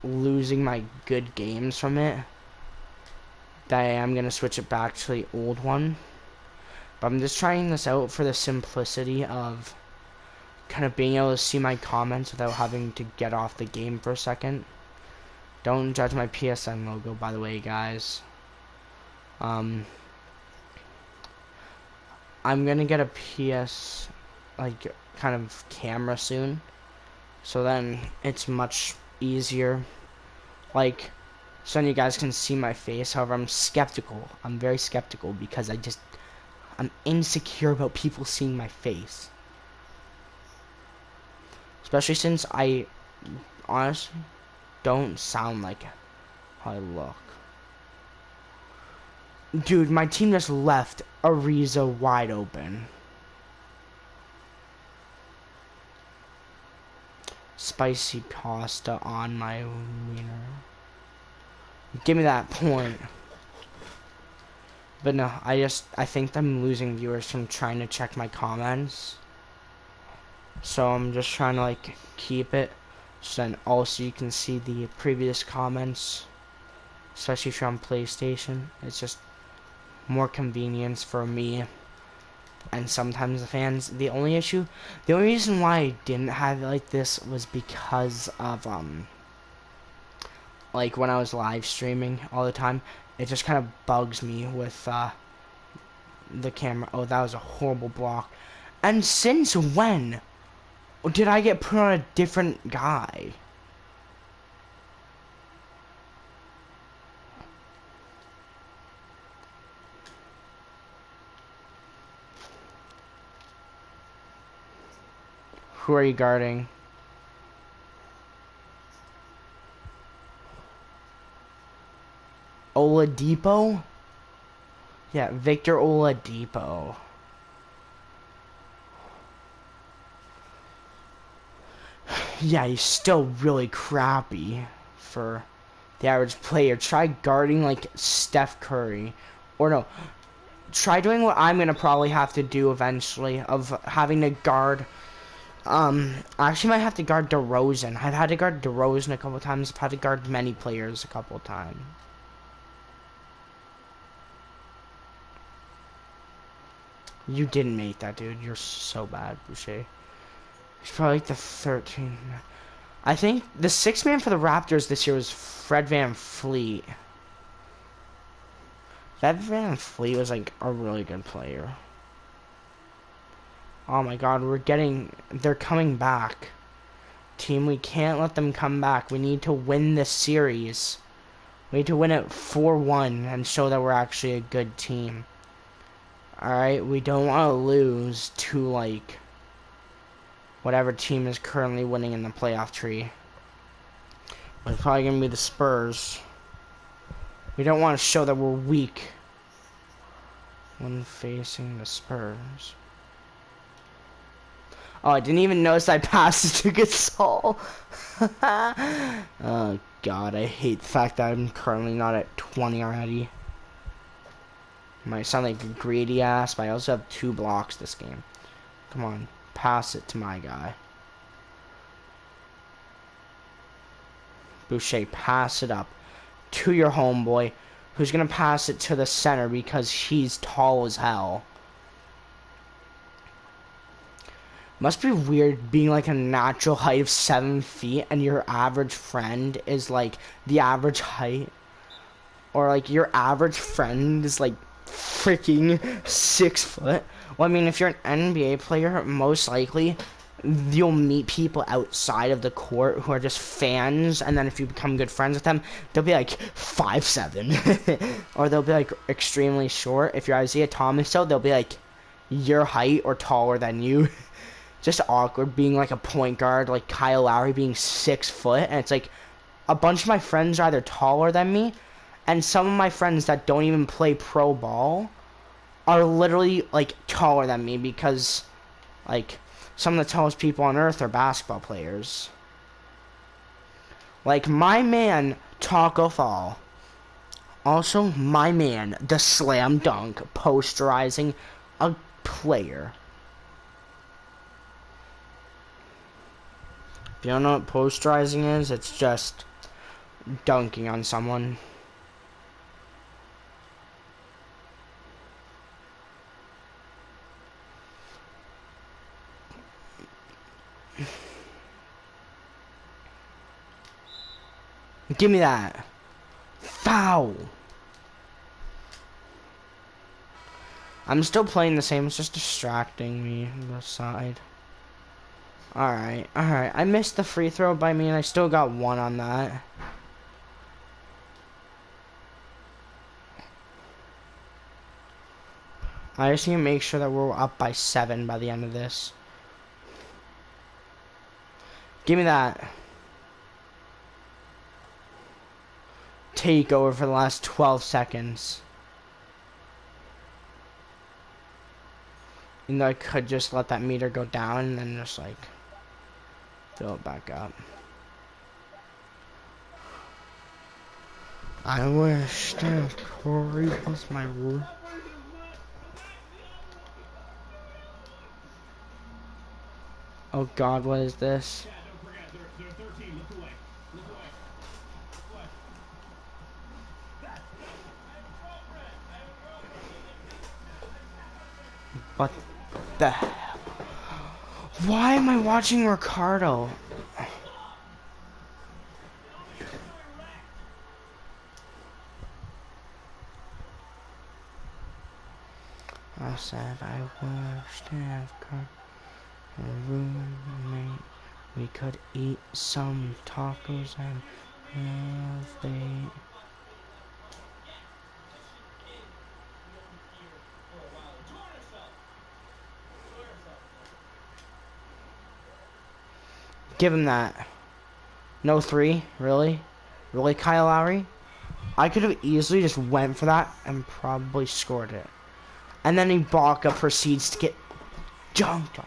losing my good games from it that I am gonna switch it back to the old one. But I'm just trying this out for the simplicity of kind of being able to see my comments without having to get off the game for a second. Don't judge my PSN logo, by the way, guys. I'm gonna get a PS, like, kind of camera soon. So then it's much easier. Like, so then you guys can see my face. However, I'm skeptical. I'm very skeptical because I'm insecure about people seeing my face. Especially since I honestly don't sound like how I look. Dude, my team just left Ariza wide open. Spicy pasta on my wiener. Give me that point. But no, I think I'm losing viewers from trying to check my comments. So I'm just trying to like keep it. So then also you can see the previous comments. Especially if you're on PlayStation. It's just more convenience for me and sometimes the fans. The only reason why I didn't have it like this was because of like when I was live streaming all the time, it just kind of bugs me with the camera. Oh, that was a horrible block. And since when did I get put on a different guy? Who are you guarding? Oladipo? Yeah, Victor Oladipo. Yeah, he's still really crappy for the average player. Try guarding like Steph Curry. Or no, try doing what I'm gonna probably have to do eventually, of having to guard I actually might have to guard DeRozan. I've had to guard DeRozan a couple times. I've had to guard many players a couple times. You didn't make that, dude. You're so bad, Boucher. He's probably like the 13th. I think the 6th man for the Raptors this year was Fred VanVleet. Fred VanVleet was like a really good player. Oh my god, they're coming back. Team, we can't let them come back. We need to win this series. We need to win it 4-1 and show that we're actually a good team. Alright, we don't want to lose to, like, whatever team is currently winning in the playoff tree. It's probably going to be the Spurs. We don't want to show that we're weak when facing the Spurs. Oh, I didn't even notice I passed it to Gasol. Oh, God, I hate the fact that I'm currently not at 20 already. Might sound like a greedy ass, but I also have 2 blocks this game. Come on, pass it to my guy. Boucher, pass it up to your homeboy, who's going to pass it to the center because he's tall as hell. Must be weird being like a natural height of 7 feet and your average friend is like the average height. Or like your average friend is like freaking 6 foot. Well, I mean, if you're an NBA player, most likely you'll meet people outside of the court who are just fans, and then if you become good friends with them, they'll be like 5'7", or they'll be like extremely short. If you're Isaiah Thomas, though, they'll be like your height or taller than you. Just awkward being like a point guard, like Kyle Lowry being 6 foot, and it's like a bunch of my friends are either taller than me, and some of my friends that don't even play pro ball are literally like taller than me because like some of the tallest people on earth are basketball players. Like my man Taco Fall. Also my man the Slam Dunk posterizing a player. If you don't know what posterizing is, it's just dunking on someone. Give me that. Foul. I'm still playing the same. It's just distracting me on the side. Alright, alright. I missed the free throw by me and I still got one on that. I just need to make sure that we're up by 7 by the end of this. Give me that. Take over for the last 12 seconds. You know, I could just let that meter go down and then just like fill it back up. I wish Steph Curry was my rule. Oh God, what is this? What the hell? Why am I watching Ricardo? I said I wish Steph Curry had a roommate. We could eat some tacos and have they. Give him that. No three? Really? Really, Kyle Lowry? I could have easily just went for that and probably scored it. And then Ibaka proceeds to get dunked on.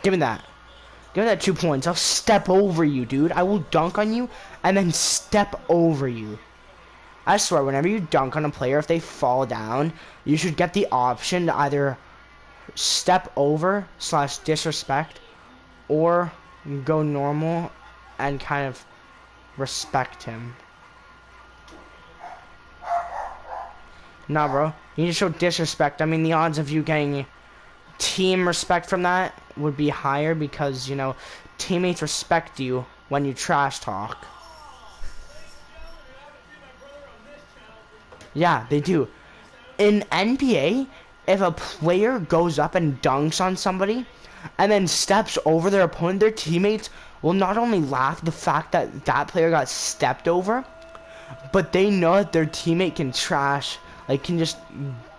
Give me that. Give me that 2 points. I'll step over you, dude. I will dunk on you and then step over you. I swear, whenever you dunk on a player, if they fall down, you should get the option to either step over / disrespect or go normal and kind of respect him. Nah, bro. You need to show disrespect. I mean, the odds of you getting team respect from that would be higher because, you know, teammates respect you when you trash talk. Yeah, they do. In NBA, if a player goes up and dunks on somebody and then steps over their opponent, their teammates will not only laugh at the fact that that player got stepped over, but they know that their teammate can can just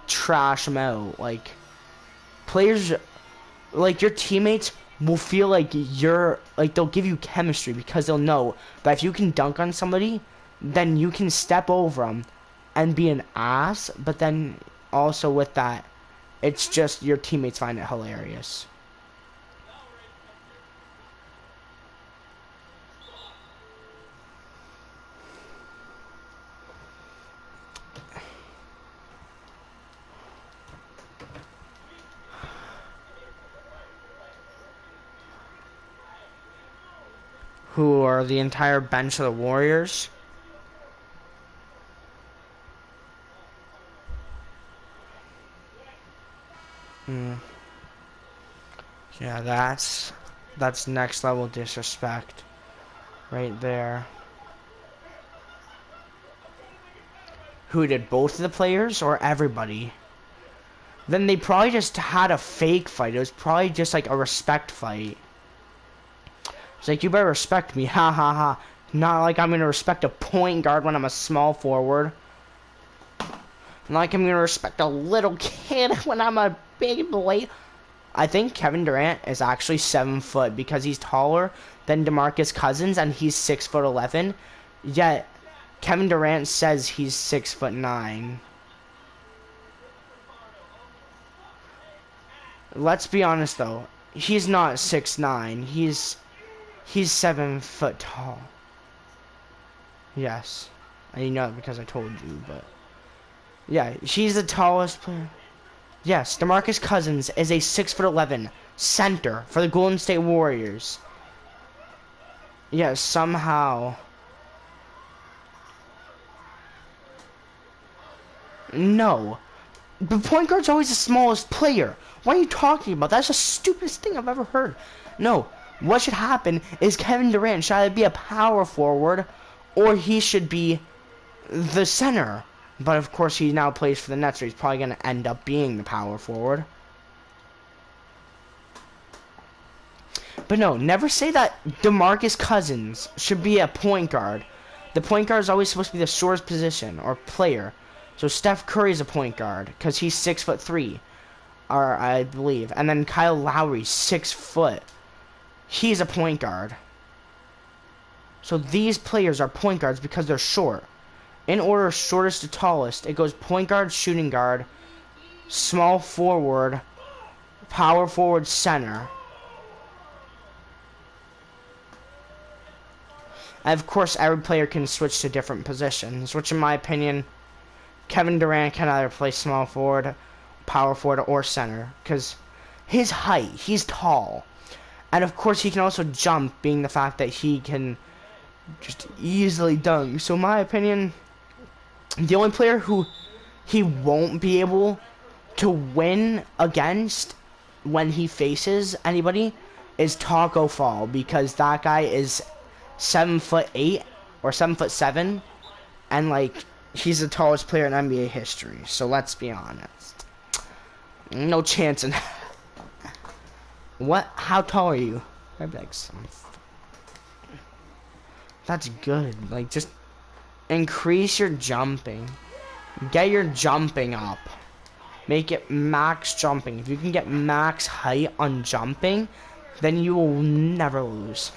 trash them out. Like, players, like, your teammates will feel like they'll give you chemistry because they'll know that if you can dunk on somebody, then you can step over them and be an ass, but then also with that, it's just your teammates find it hilarious. Who are the entire bench of the Warriors? Yeah, that's next level disrespect right there. Who did both of the players or everybody? Then they probably just had a fake fight. It was probably just like a respect fight. It's like, you better respect me, ha ha ha. Not like I'm gonna respect a point guard when I'm a small forward. Not like I'm gonna respect a little kid when I'm a big boy. I think Kevin Durant is actually 7 foot because he's taller than DeMarcus Cousins and he's 6'11". Yet Kevin Durant says he's 6'9". Let's be honest though, he's not 6'9". He's 7 foot tall. Yes, I know because I told you, but Yeah, she's the tallest player. Yes, DeMarcus Cousins is a 6'11" center for the Golden State Warriors. Yes, somehow. No. The point guard's always the smallest player. What are you talking about? That's the stupidest thing I've ever heard. No. What should happen is Kevin Durant should either be a power forward or he should be the center. But of course he now plays for the Nets, so he's probably going to end up being the power forward. But no, never say that DeMarcus Cousins should be a point guard. The point guard is always supposed to be the shortest position or player. So Steph Curry's a point guard because he's 6'3", or I believe. And then Kyle Lowry's 6 foot. He's a point guard. So these players are point guards because they're short. In order, shortest to tallest, it goes point guard, shooting guard, small forward, power forward, center. And of course, every player can switch to different positions, which in my opinion, Kevin Durant can either play small forward, power forward, or center, because his height, he's tall. And of course, he can also jump, being the fact that he can just easily dunk. So in my opinion, the only player who he won't be able to win against when he faces anybody is Taco Fall, because that guy is 7'8" or 7'7", and like he's the tallest player in NBA history. So let's be honest, no chance in. What? How tall are you? I'd be like That's good. Like, just increase your jumping. Get your jumping up. Make it max jumping. If you can get max height on jumping, then you will never lose.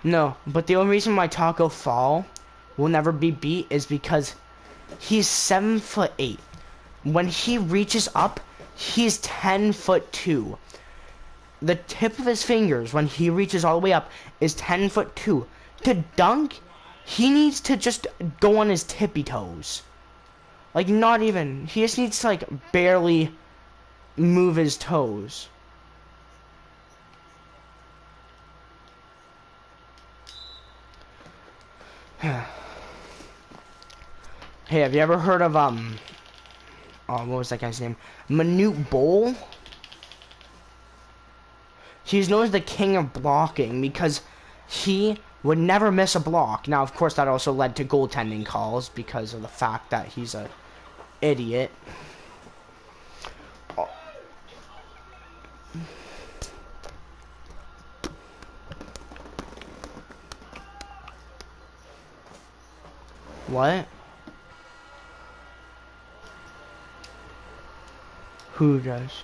No, but the only reason why Taco Fall will never be beat is because he's 7'8". When he reaches up, he's 10'2". The tip of his fingers, when he reaches all the way up, is 10'2". To dunk, he needs to just go on his tippy toes. Like, not even. He just needs to, like, barely move his toes. Hey, have you ever heard of, what was that guy's name? Manute Bol? He's known as the king of blocking because he would never miss a block. Now, of course, that also led to goaltending calls because of the fact that he's a idiot. What? Who does?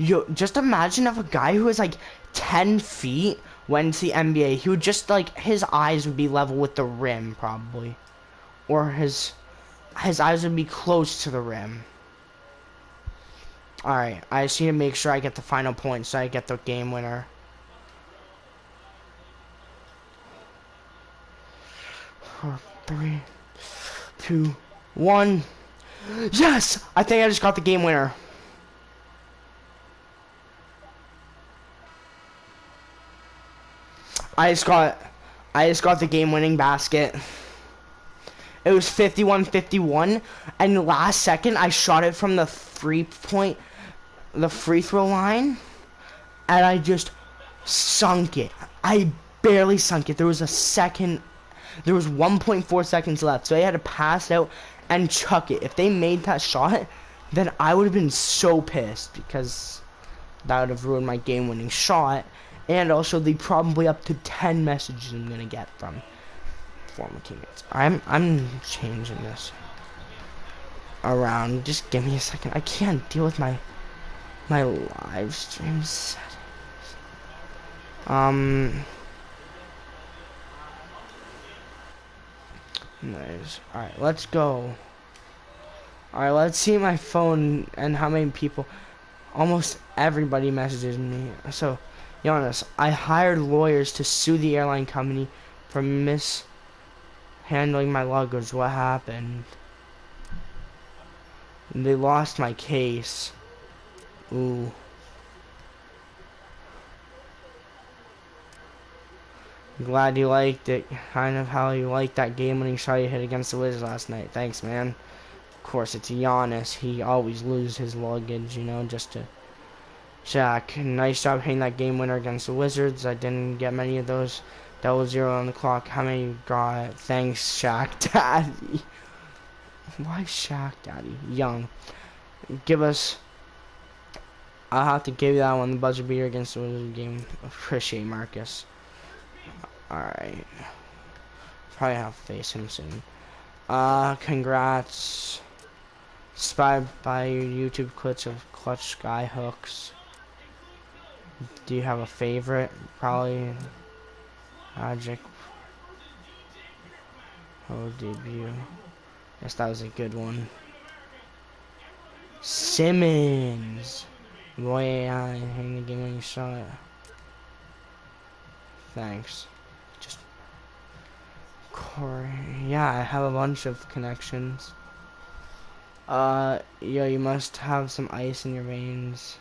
Yo, just imagine if a guy who is like 10 feet went to the NBA, he would just like, his eyes would be level with the rim probably. Or his eyes would be close to the rim. Alright, I just need to make sure I get the final point so I get the game winner. Four, 3, 2, 1. Yes! I think I just got the game winner. I just got the game-winning basket. It was 51-51, and last second I shot it from the free throw line, and I just sunk it. I barely sunk it. There was 1.4 seconds left, so I had to pass out and chuck it. If they made that shot, then I would have been so pissed because that would have ruined my game-winning shot. And also the probably up to 10 messages I'm gonna get from former teammates. I'm changing this around. Just give me a second. I can't deal with my live stream settings. Nice. Alright, let's go. Alright, let's see my phone and how many people. Almost everybody messages me. So Giannis, I hired lawyers to sue the airline company for mishandling my luggage. What happened? They lost my case. Ooh. Glad you liked it. Kind of how you liked that game-winning shot you hit against the Wizards last night. Thanks, man. Of course, it's Giannis. He always loses his luggage, you know, just to check. Nice job hitting that game winner against the Wizards. I didn't get many of those. Double zero on the clock. How many you got? Thanks, Shaq Daddy. Why Shaq Daddy? Young. Give us... I'll have to give you that one. The buzzer beater against the Wizards game. Appreciate Marcus. Alright. Probably have to face him soon. Congrats. Inspired by your YouTube clips of clutch sky hooks. Do you have a favorite? Probably Magic. Oh, debut. Guess that was a good one. Simmons. Boy, I hang the game when you saw it. Thanks. Just Corey. Yeah, I have a bunch of connections. Yeah, you must have some ice in your veins.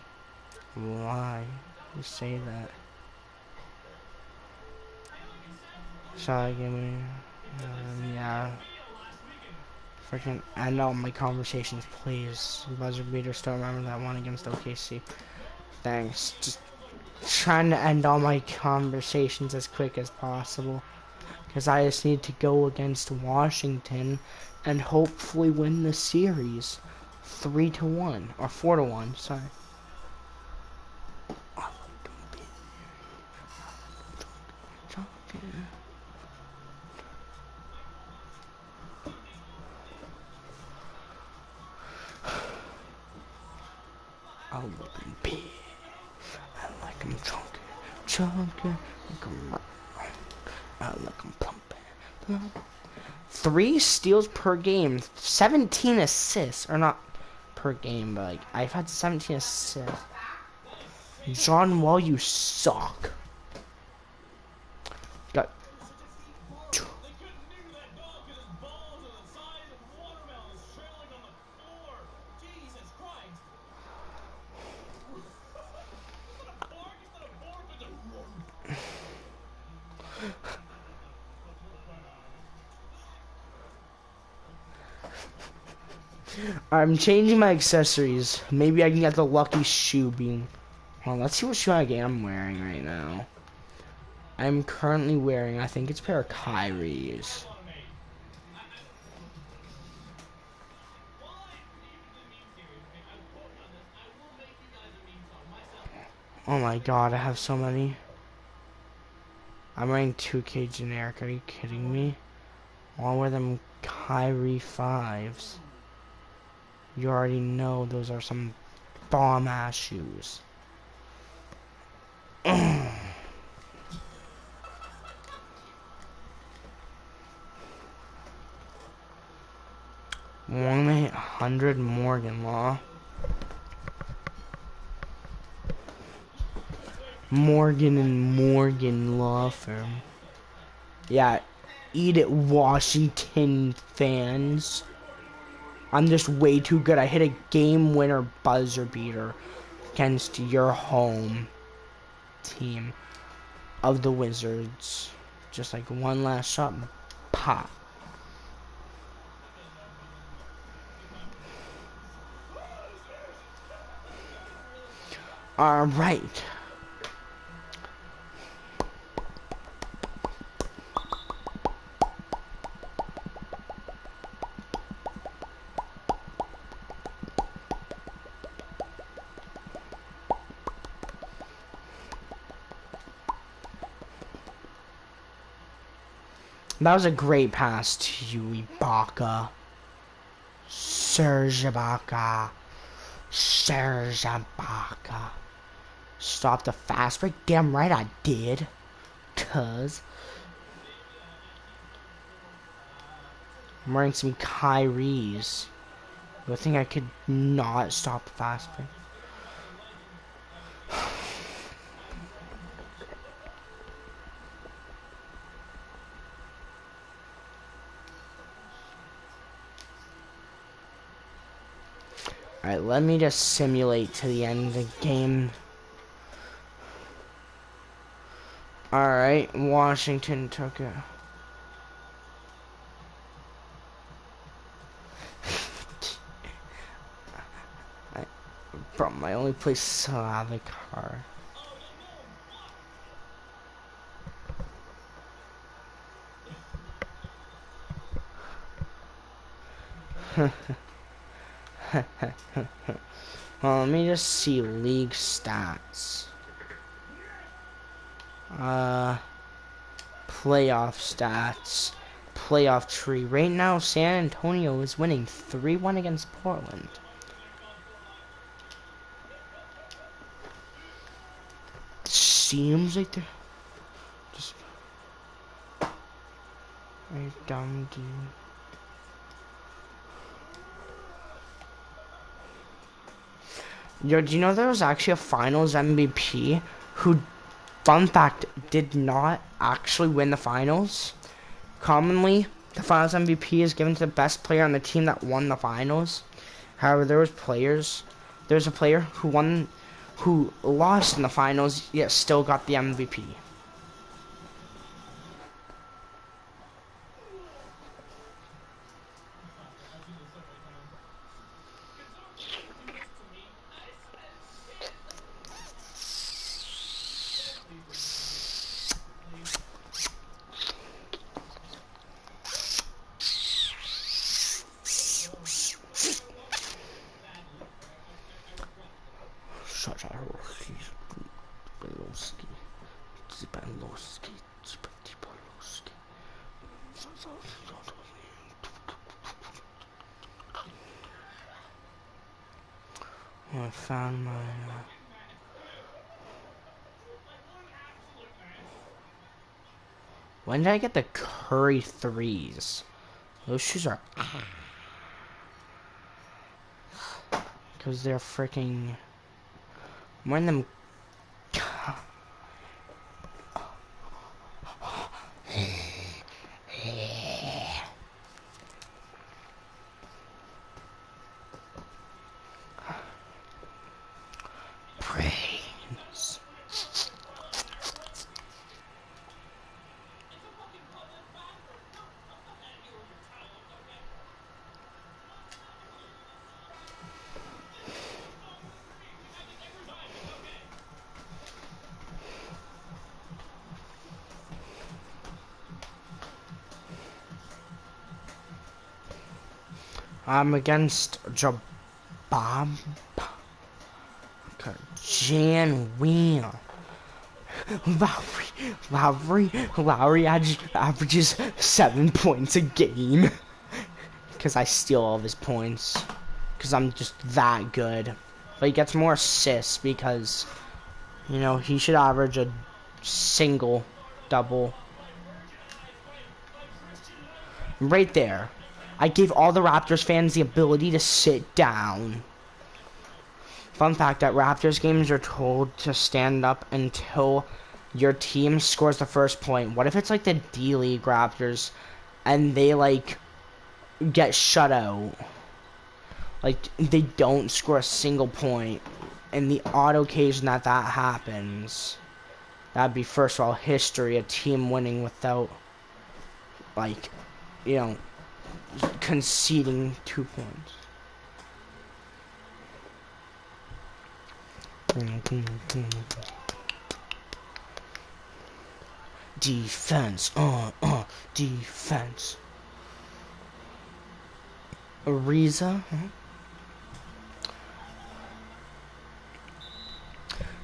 Why? You say that. Shall I give me? Yeah. Freaking end all my conversations, please. Buzzer beater, still remember that one against OKC. Thanks. Just trying to end all my conversations as quick as possible. Because I just need to go against Washington and hopefully win the series. 3-1. Or 4-1, sorry. I look big. I like him chunky, I like him plump. 3 steals per game, 17 assists, or not per game, but like I've had 17 assists. John Wall, you suck. Got I'm changing my accessories. Maybe I can get the lucky shoe being. Well, let's see what shoe I'm wearing right now. I'm currently wearing, I think it's a pair of Kyrie's. Oh my god, I have so many. I'm wearing 2K generic, are you kidding me? I'll wear them Kyrie 5s. You already know those are some bomb ass shoes. One 800 Morgan Law. Morgan and Morgan Law Firm. Yeah, eat it, Washington fans. I'm just way too good. I hit a game winner buzzer beater against your home team of the Wizards. Just like one last shot, pop. All right. That was a great pass to you, Ibaka. Serge Ibaka. Serge Ibaka. Stop the fast break? Damn right I did. Cuz. I'm wearing some Kyrie's. You think I could not stop the fast break? Alright, let me just simulate to the end of the game. Alright, Washington took it. Bro, my only place to have a car. Well, let me just see league stats. Playoff stats. Playoff tree. Right now, San Antonio is winning 3-1 against Portland. Seems like they're just a dumb dude. Yo, do you know there was actually a finals MVP who, fun fact, did not actually win the finals? Commonly, the finals MVP is given to the best player on the team that won the finals. However, there was a player who lost in the finals, yet still got the MVP. I found my when did I get the Curry threes? Those shoes are because they're freaking when them brains. I'm against Jabab. Jan Wiener. Lowry averages 7 points a game. Because I steal all of his points. Because I'm just that good. But he gets more assists because, you know, he should average a single, double. Right there. I gave all the Raptors fans the ability to sit down. Fun fact, at Raptors games, you're told to stand up until your team scores the first point. What if it's like the D-League Raptors and they, like, get shut out? Like, they don't score a single point. And the odd occasion that that happens, that'd be, first of all, history, a team winning without, like, you know, conceding 2 points. Defense, defense. Ariza, huh?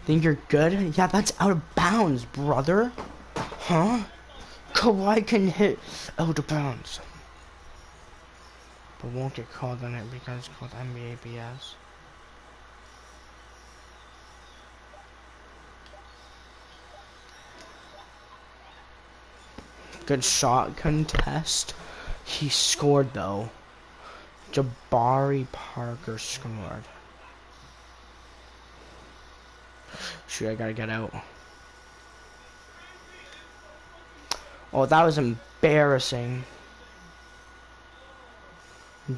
Think you're good? Yeah, that's out of bounds, brother. Huh? Kawhi can hit out of bounds. But won't get called on it because it's called NBA BS. Good shot contest. He scored though. Jabari Parker scored. Shoot, I gotta get out. Oh, that was embarrassing.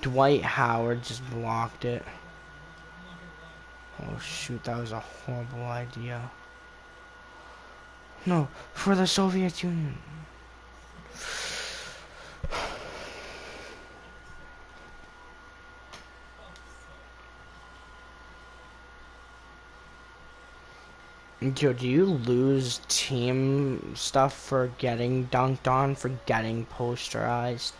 Dwight Howard just blocked it. Oh shoot, that was a horrible idea. No, for the Soviet Union. Yo, do you lose team stuff for getting dunked on, for getting posterized?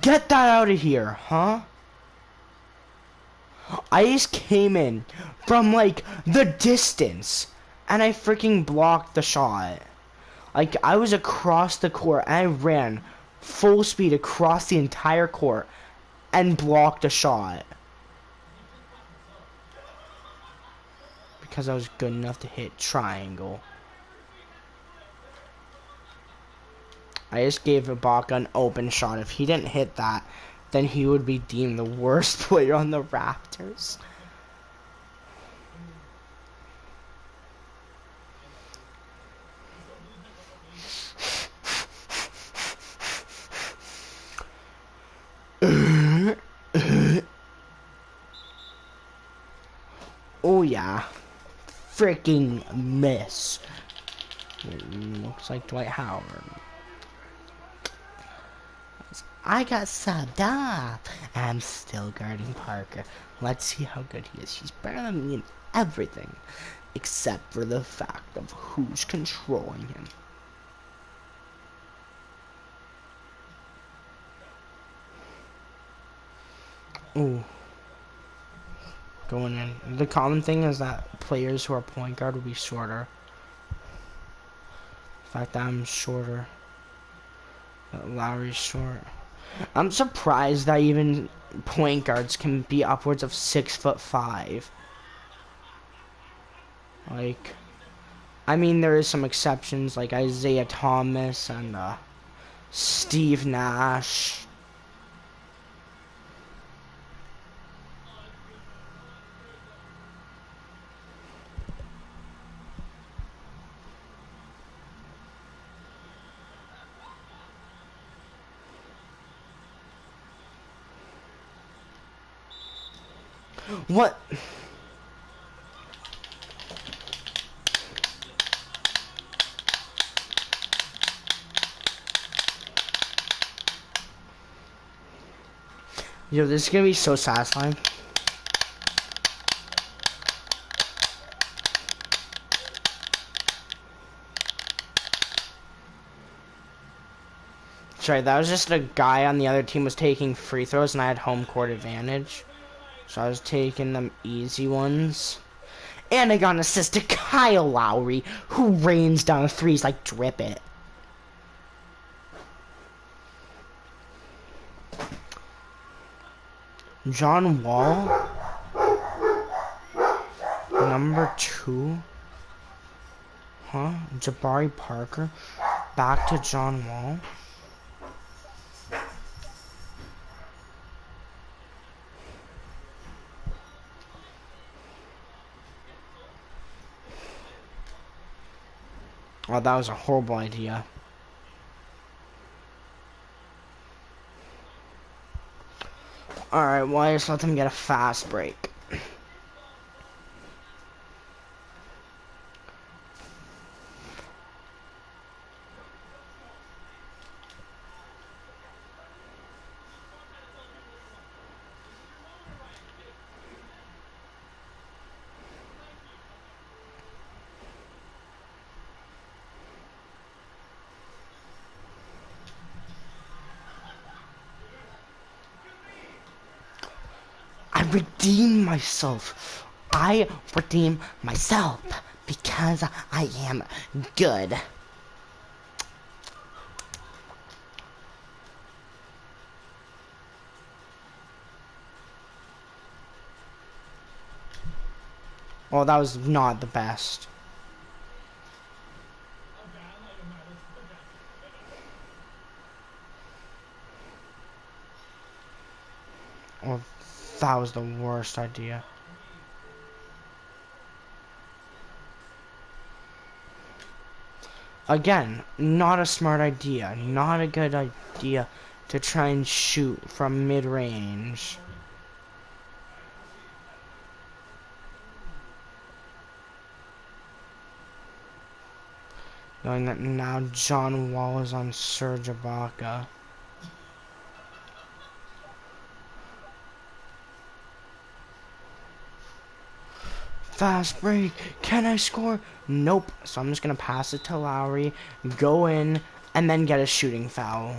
Get that out of here, huh? I just came in from like the distance and I freaking blocked the shot. Like I was across the court and I ran full speed across the entire court and blocked a shot. Because I was good enough to hit triangle. I just gave Ibaka an open shot. If he didn't hit that, then he would be deemed the worst player on the Raptors. Oh yeah. Freaking miss. Looks like Dwight Howard. I got subbed up. I'm still guarding Parker. Let's see how good he is. He's better than me in everything. Except for the fact of who's controlling him. Ooh. Going in. The common thing is that players who are point guard will be shorter. In fact, I'm shorter. Lowry's short. I'm surprised that even point guards can be upwards of 6'5". Like, I mean, there is some exceptions like Isaiah Thomas and Steve Nash. What? Yo, this is gonna be so satisfying. Sorry, that was just a guy on the other team was taking free throws and I had home court advantage. So I was taking them easy ones. And I got an assist to Kyle Lowry, who rains down threes like drip it. John Wall, number 2. Huh? Jabari Parker, back to John Wall. Oh, that was a horrible idea. Alright, well, I just let them get a fast break. I redeem myself. I redeem myself because I am good. Well, that was not the best. Well, that was the worst idea. Again, not a smart idea. Not a good idea to try and shoot from mid-range. Knowing that now John Wall is on Serge Ibaka. Fast break. Can I score? Nope. So I'm just going to pass it to Lowry, go in, and then get a shooting foul.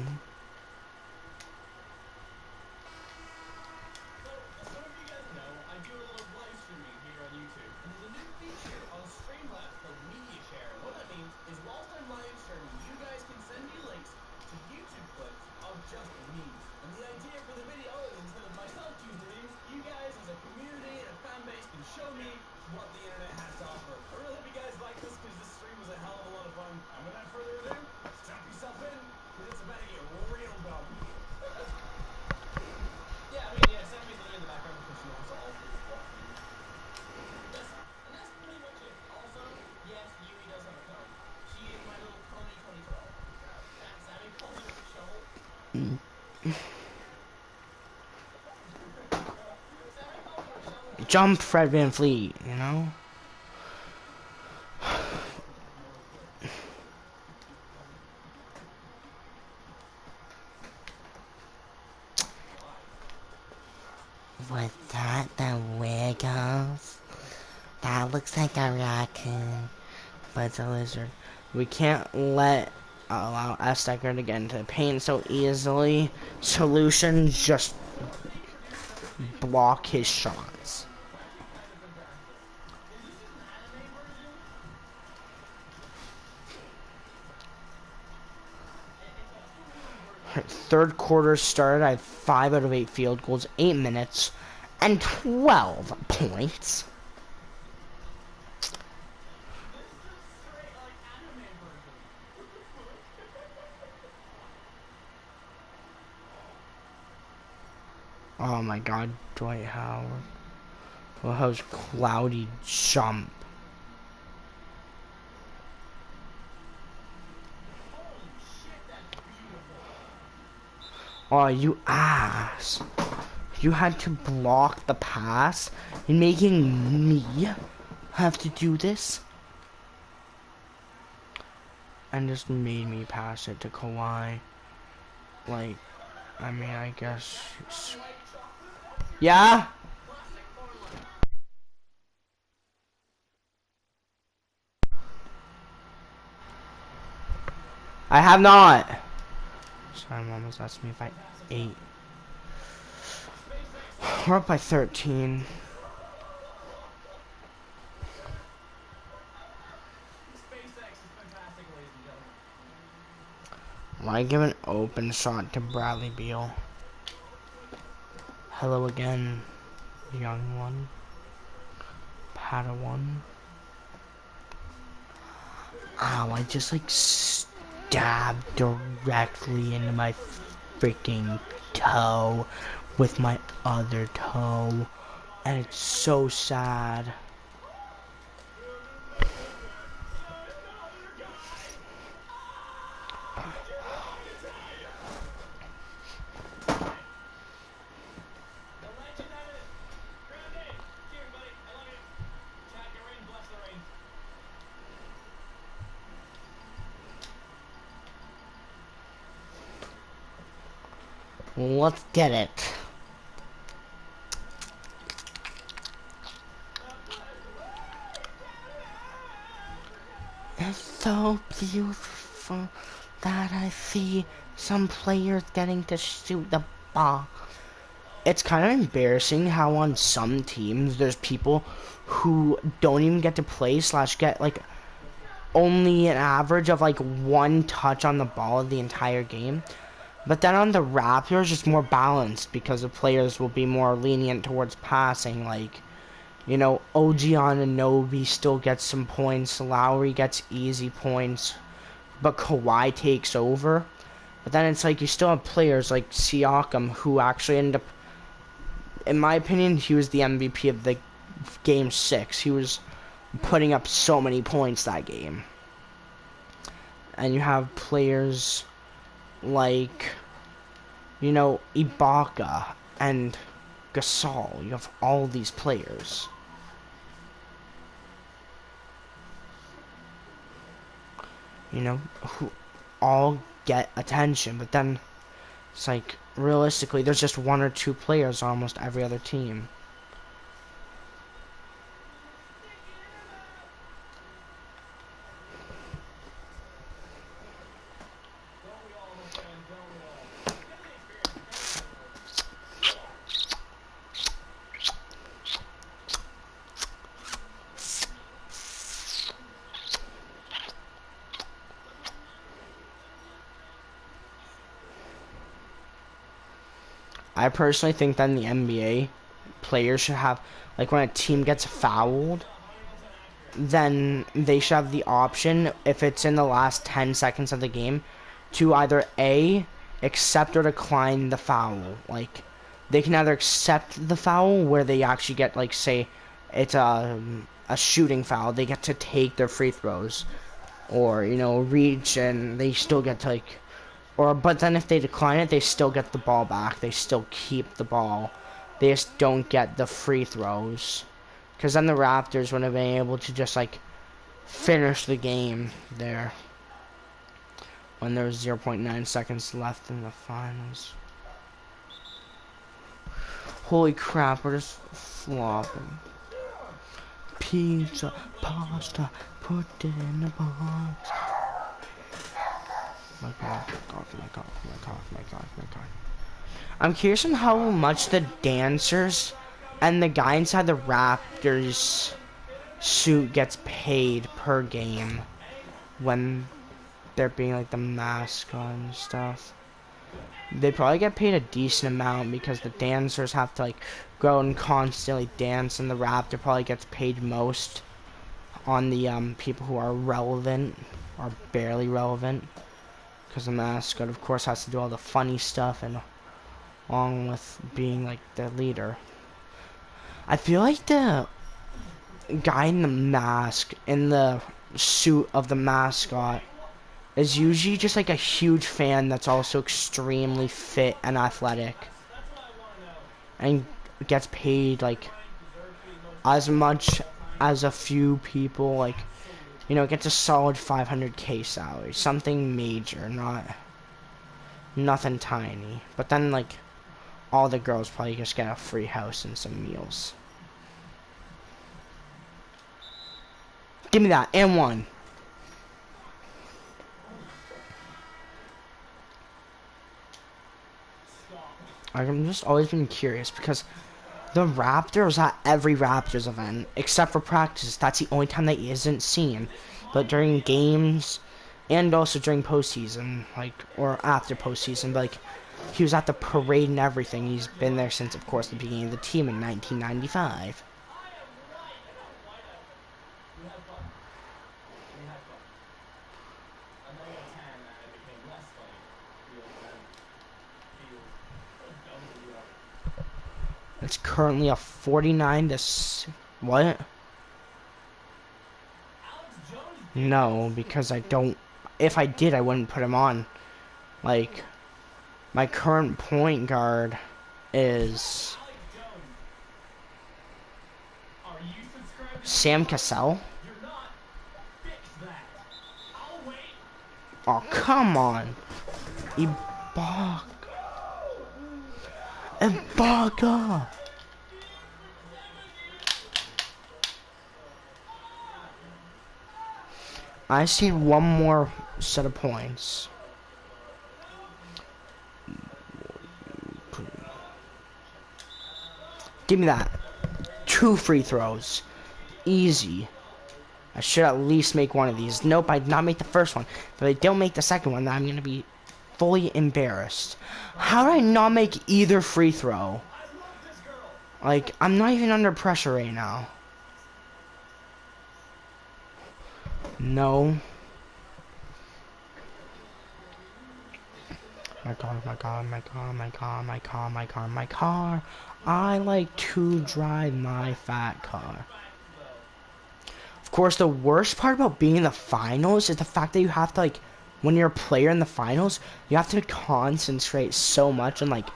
Jump Fred VanVleet, you know? Was that the Wiggles? That looks like a raccoon, but it's a lizard. We can't allow Estaker to get into the paint so easily. Solution, just block his shots. Third quarter started. I had 5 out of 8 field goals, 8 minutes, and 12 points. Oh my god, Dwight Howard. Well, how's cloudy jump? Oh, you ass. You had to block the pass and making me have to do this? And just made me pass it to Kawhi. Like, I mean, I guess... Yeah? I have not. Sorry, Mom was asking me if I ate. We're up by 13. Why give an open shot to Bradley Beal? Hello again, young one. Padawan. Ow, I just like stabbed directly into my freaking toe with my other toe. And it's so sad. Let's get it. It's so beautiful that I see some players getting to shoot the ball. It's kind of embarrassing how on some teams there's people who don't even get to play / get like only an average of like 1 touch on the ball the entire game. But then on the Raptors, it's more balanced because the players will be more lenient towards passing. Like, You know, OG Anunoby still gets some points. Lowry gets easy points. But Kawhi takes over. But then it's like you still have players like Siakam who actually end up, in my opinion, he was the MVP of the game 6. He was putting up so many points that game. And you have players like, you know, Ibaka and Gasol. You have all these players. You know, who all get attention, but then it's like, realistically, there's just 1 or 2 players on almost every other team. I personally think that in the NBA, players should have, like, when a team gets fouled, then they should have the option, if it's in the last 10 seconds of the game, to either A, accept or decline the foul. Like, they can either accept the foul, where they actually get, like, say, it's a shooting foul, they get to take their free throws, or, you know, reach, and they still get to, like, but then if they decline it, they still get the ball back. They still keep the ball. They just don't get the free throws. Because then the Raptors would have been able to just, like, finish the game there. When there was 0.9 seconds left in the finals. Holy crap, we're just flopping. Pizza, pasta, put it in the box. My God. I'm curious on how much the dancers and the guy inside the Raptors suit gets paid per game when they're being like the mascot and stuff. They probably get paid a decent amount because the dancers have to like go and constantly dance, and the Raptor probably gets paid most on the people who are relevant or barely relevant. Because the mascot, of course, has to do all the funny stuff, and along with being like the leader. I feel like the guy in the mask, in the suit of the mascot, is usually just like a huge fan that's also extremely fit and athletic. And gets paid like as much as a few people, like, you know, gets a solid 500K salary, something major, nothing tiny. But then, like, all the girls probably just get a free house and some meals. Give me that, and one. I've just always been curious because the Raptors at every Raptors event, except for practice, that's the only time that he isn't seen. But during games, and also during postseason, like, or after postseason, but, like, he was at the parade and everything. He's been there since, of course, the beginning of the team in 1995. It's currently a 49 to what? No, because I don't. If I did, I wouldn't put him on. Like, my current point guard is Sam Cassell. Oh, come on. Ibaka. Ibaka. I see one more set of points. Give me that. 2 free throws. Easy. I should at least make one of these. Nope, I did not make the first one. If I don't make the second one, then I'm going to be fully embarrassed. How did I not make either free throw? Like, I'm not even under pressure right now. No. My car, my car, my car, my car, my car, my car, my car. I like to drive my fat car. Of course, the worst part about being in the finals is the fact that you have to, like, when you're a player in the finals, you have to concentrate so much on, like,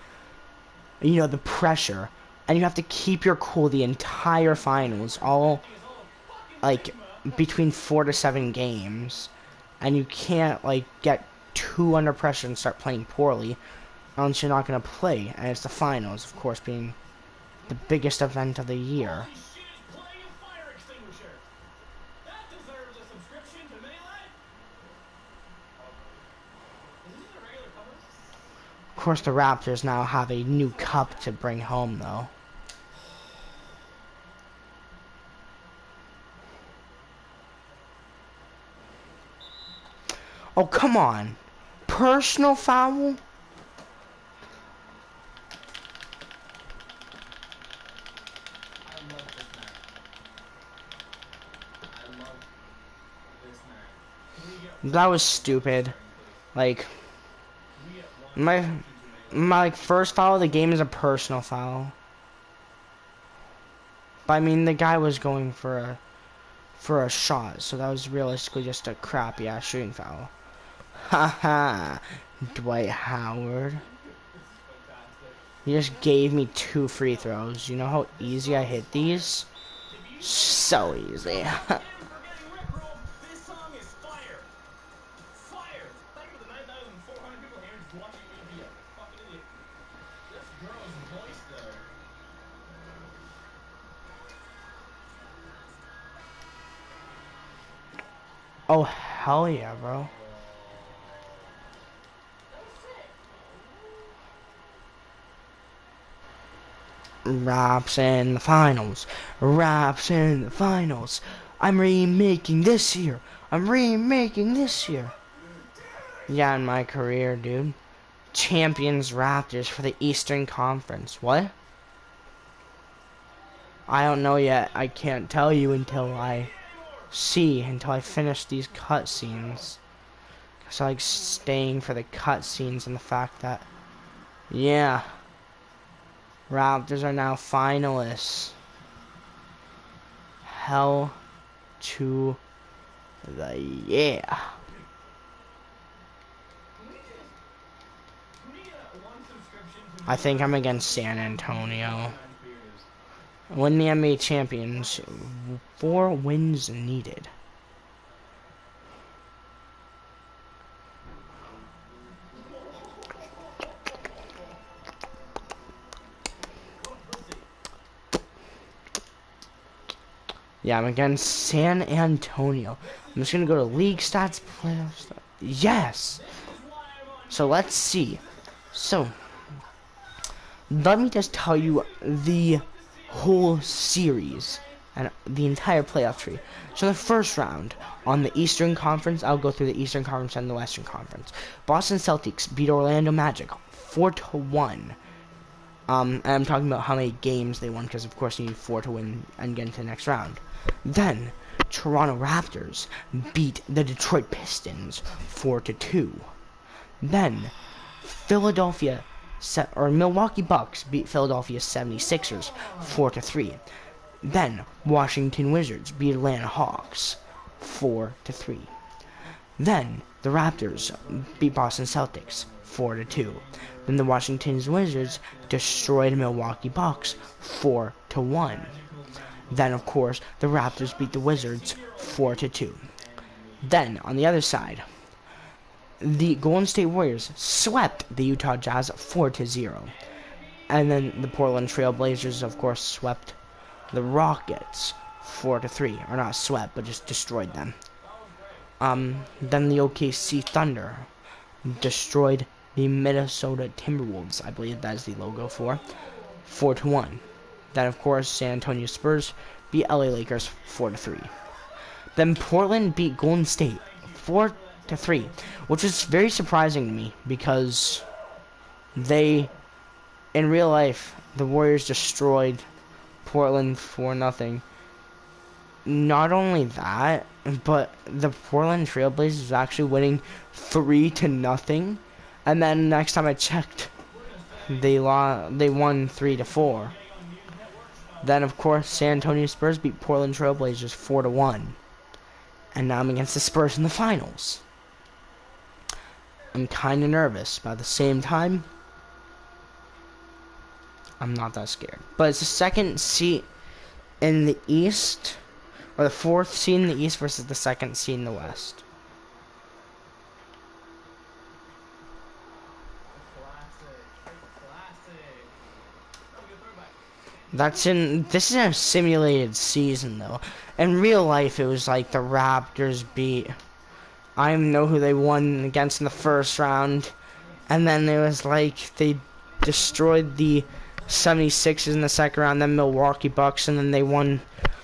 you know, the pressure. And you have to keep your cool the entire finals, all, like, between 4 to 7 games. And you can't, like, get too under pressure and start playing poorly, unless you're not going to play. And it's the finals, of course, being the biggest event of the year. Of course, the Raptors now have a new cup to bring home, though. Oh, come on. Personal foul? That was stupid. Like, my like first foul of the game is a personal foul. But I mean, the guy was going for a shot, so that was realistically just a crappy ass shooting foul. Haha, Dwight Howard. He just gave me 2 free throws. You know how easy I hit these? So easy. Oh, hell yeah, bro. Raps in the finals. Raps in the finals. I'm remaking this year. I'm remaking this year. Yeah, in my career, dude. Champions Raptors for the Eastern Conference. What? I don't know yet. I can't tell you until I finish these cutscenes. Cause I like staying for the cutscenes and the fact that, yeah, Raptors are now finalists. Hell to the yeah. I think I'm against San Antonio. Win the NBA champions. 4 wins needed. Yeah, I'm against San Antonio. I'm just gonna go to league stats, playoffs. Yes. So let's see. So let me just tell you the whole series and the entire playoff tree. So the first round on the Eastern Conference, I'll go through the Eastern Conference and the Western Conference. Boston Celtics beat Orlando Magic 4-1. And I'm talking about how many games they won, because of course you need 4 to win and get into the next round. Then Toronto Raptors beat the Detroit Pistons 4-2. Then Milwaukee Bucks beat Philadelphia 76ers 4-3. Then Washington Wizards beat Atlanta Hawks 4-3. Then the Raptors beat Boston Celtics 4-2. Then the Washington Wizards destroyed Milwaukee Bucks 4-1. Then of course the Raptors beat the Wizards 4-2. Then on the other side, the Golden State Warriors swept the Utah Jazz 4-0. And then the Portland Trail Blazers, of course, swept the Rockets 4-3. Or not swept, but just destroyed them. Then the OKC Thunder destroyed the Minnesota Timberwolves. I believe that is the logo for 4-1. Then, of course, San Antonio Spurs beat LA Lakers 4-3. Then Portland beat Golden State 4-3, which is very surprising to me because in real life, the Warriors destroyed Portland 4-0. Not only that, but the Portland Trailblazers actually winning 3-0, and then next time I checked, they won 3-4. Then of course San Antonio Spurs beat Portland Trailblazers 4-1, and now I'm against the Spurs in the finals. I'm kind of nervous, but at the same time, I'm not that scared. But it's the second seed in the East, or the fourth seed in the East versus the second seed in the West. This is a simulated season though. In real life, it was like the Raptors beat, I don't know who they won against in the first round, and then it was like they destroyed the 76ers in the second round, then Milwaukee Bucks, and then they won,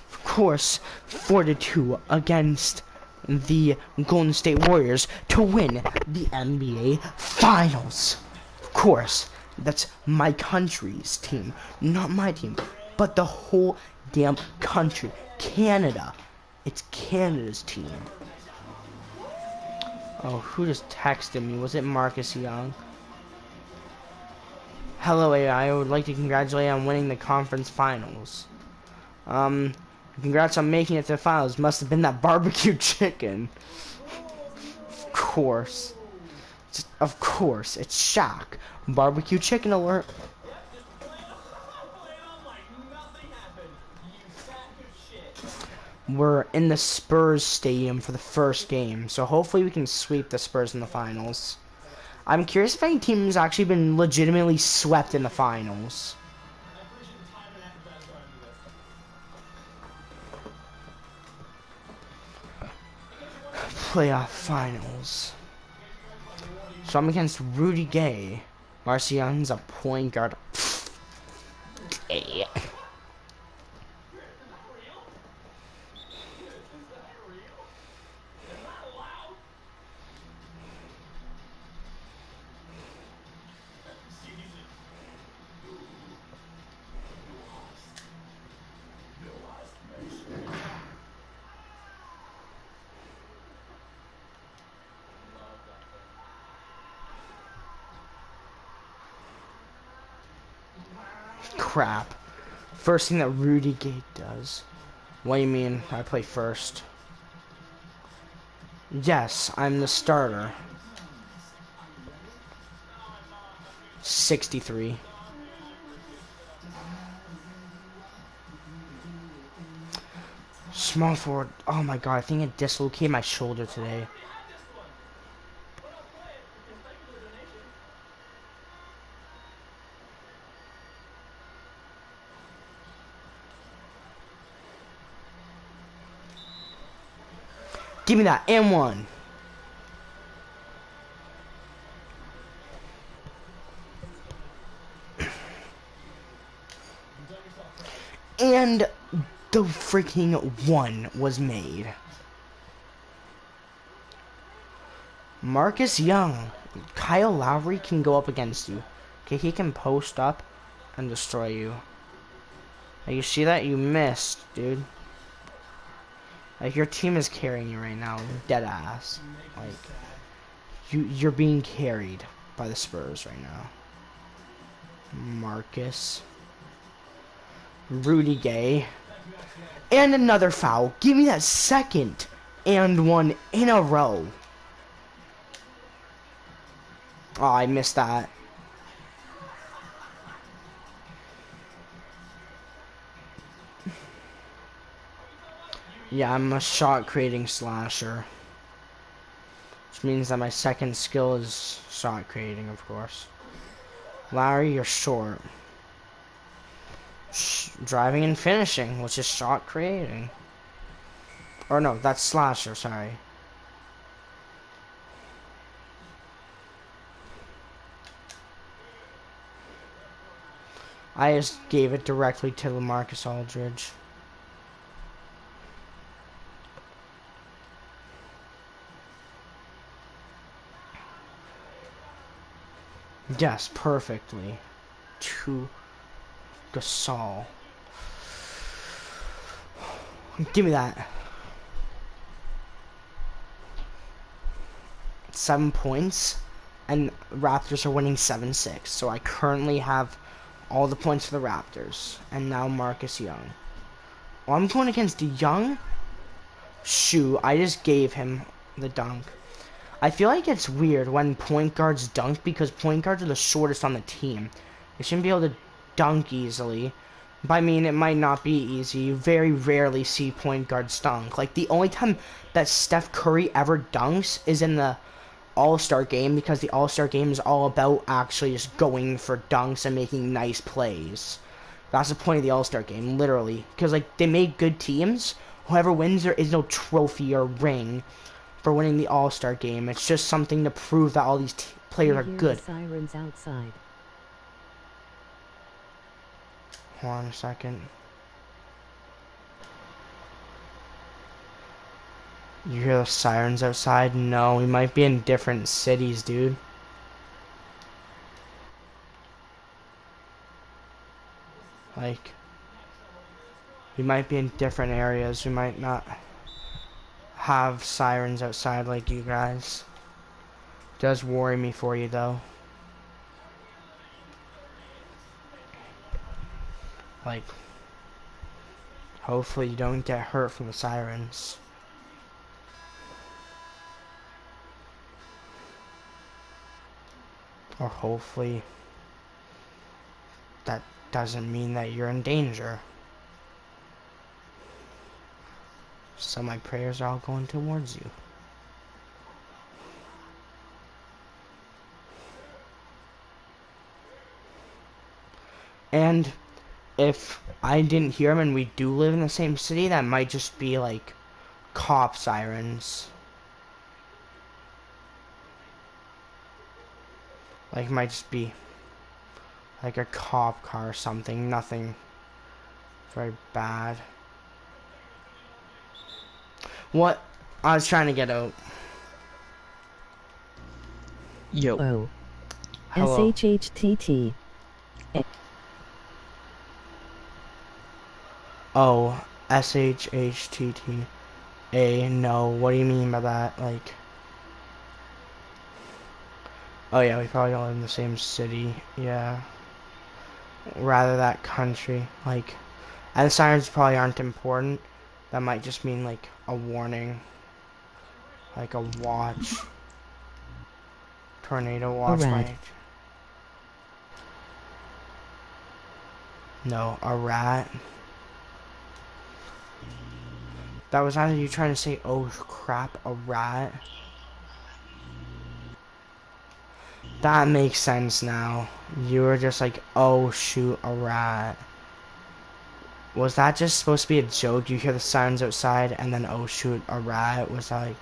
of course, 4-2 against the Golden State Warriors to win the NBA Finals. Of course, that's my country's team, not my team, but the whole damn country. Canada. It's Canada's team. Oh, who just texted me? Was it Marcus Young? Hello, AI. I would like to congratulate you on winning the conference finals. Congrats on making it to the finals. Must have been that barbecue chicken. Of course. Of course. It's Shaq. Barbecue chicken alert. We're in the Spurs stadium for the first game, so hopefully we can sweep the Spurs in the finals. I'm curious if any team's actually been legitimately swept in the finals. Playoff finals. So I'm against Rudy Gay. Marcian's a point guard. Gay. Crap. First thing that Rudy Gay does. What do you mean I play first? Yes, I'm the starter. 63. Small forward. Oh my god, I think it dislocated my shoulder today. Give me that, and one. And the freaking one was made. Marcus Young. Kyle Lowry can go up against you. Okay, he can post up and destroy you. Now, you see that? You missed, dude. Like, your team is carrying you right now, dead ass. Like, you're being carried by the Spurs right now. Marcus. Rudy Gay. And another foul. Give me that second and one in a row. Oh, I missed that. Yeah, I'm a shot creating slasher. Which means that my second skill is shot creating, of course. Larry, you're short. Driving and finishing, which is shot creating. Or no, that's slasher, sorry. I just gave it directly to LaMarcus Aldridge. Yes, perfectly. To Gasol. Give me that. 7 points, and Raptors are winning 7-6. So I currently have all the points for the Raptors, and now Marcus Young. Oh, I'm going against Young. Shoot, I just gave him the dunk. I feel like it's weird when point guards dunk because point guards are the shortest on the team. They shouldn't be able to dunk easily. But I mean, it might not be easy. You very rarely see point guards dunk. Like, the only time that Steph Curry ever dunks is in the All-Star game because the All-Star game is all about actually just going for dunks and making nice plays. That's the point of the All-Star game, literally. Because, like, they make good teams. Whoever wins, there is no trophy or ring for winning the All-Star game. It's just something to prove that all these players are good. The sirens outside. Hold on a second. You hear the sirens outside? No, we might be in different cities, dude. Like, we might be in different areas. We might not have sirens outside like you guys. Does worry me for you, though. Like, hopefully you don't get hurt from the sirens. Or hopefully that doesn't mean that you're in danger. So my prayers are all going towards you. And if I didn't hear them and we do live in the same city, that might just be like cop sirens. Like, it might just be like a cop car or something. Nothing very bad. What? I was trying to get out. Yo. Oh. Hello. SHHTT. Oh, SHHTTA. No, what do you mean by that? Like, oh yeah, we probably don't live in the same city. Yeah. Rather that country. Like, and the sirens probably aren't important. That might just mean like a warning. Like a watch. Tornado A watch rat. might. No, a rat. That was either you trying to say, oh crap, a rat. That makes sense now. You were just like, oh shoot, a rat. Was that just supposed to be a joke? You hear the sirens outside and then, oh shoot, a rat? Was that like...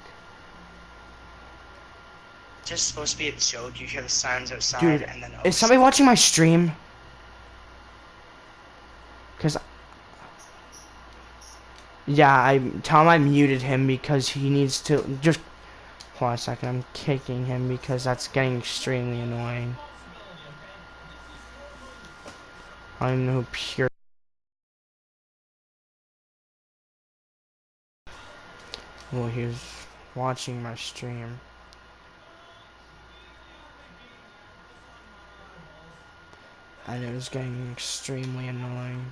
Just supposed to be a joke. You hear the sirens outside. Dude, and then, oh, is somebody watching my stream? Cause yeah, I tell him I muted him because he needs to just hold on a second. I'm kicking him because that's getting extremely annoying. I don't even know who pure. Well, he was watching my stream. And it was getting extremely annoying.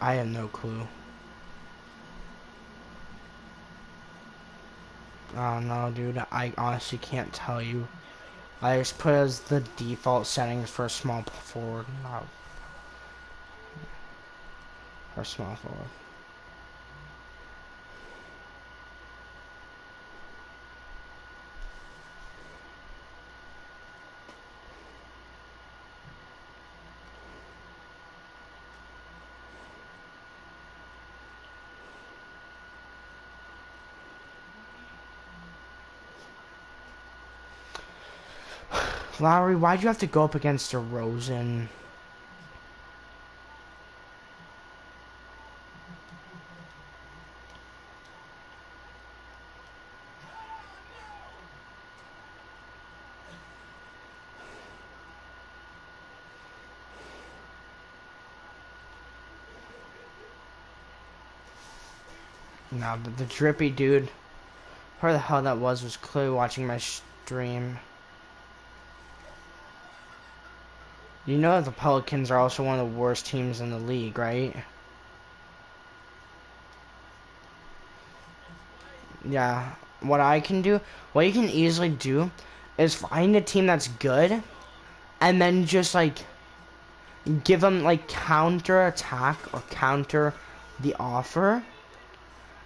I have no clue. I don't know, dude. I honestly can't tell you. I just put as the default settings for a small forward, not for small forward. Lowry, why'd you have to go up against DeRozan? No, the drippy dude, whoever the hell that was clearly watching my stream. You know that the Pelicans are also one of the worst teams in the league, right? Yeah. What you can easily do is find a team that's good and then just like give them like counter attack or counter the offer.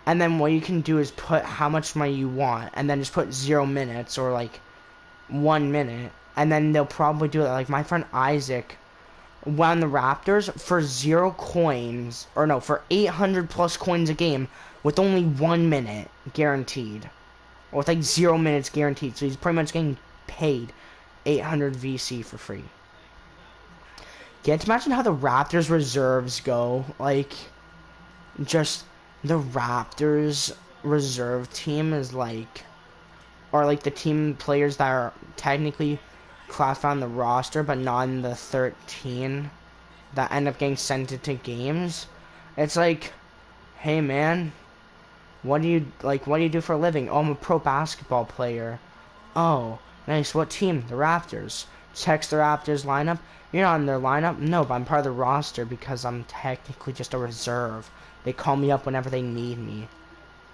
And then what you can do is put how much money you want and then just put 0 minutes or like 1 minute. And then they'll probably do it. Like my friend Isaac won the Raptors for 0 coins, or no, for 800 plus coins a game with only 1 minute guaranteed. Or with like 0 minutes guaranteed. So he's pretty much getting paid 800 VC for free. Can't imagine how the Raptors reserves go. Like, just the Raptors reserve team is like, or like the team players that are technically classified on the roster but not in the 13 that end up getting sent into games. It's like, hey man, what do you do for a living? Oh, I'm a pro basketball player. Oh, nice. What team? The Raptors. Checks the Raptors lineup. You're not in their lineup? No, but I'm part of the roster because I'm technically just a reserve. They call me up whenever they need me.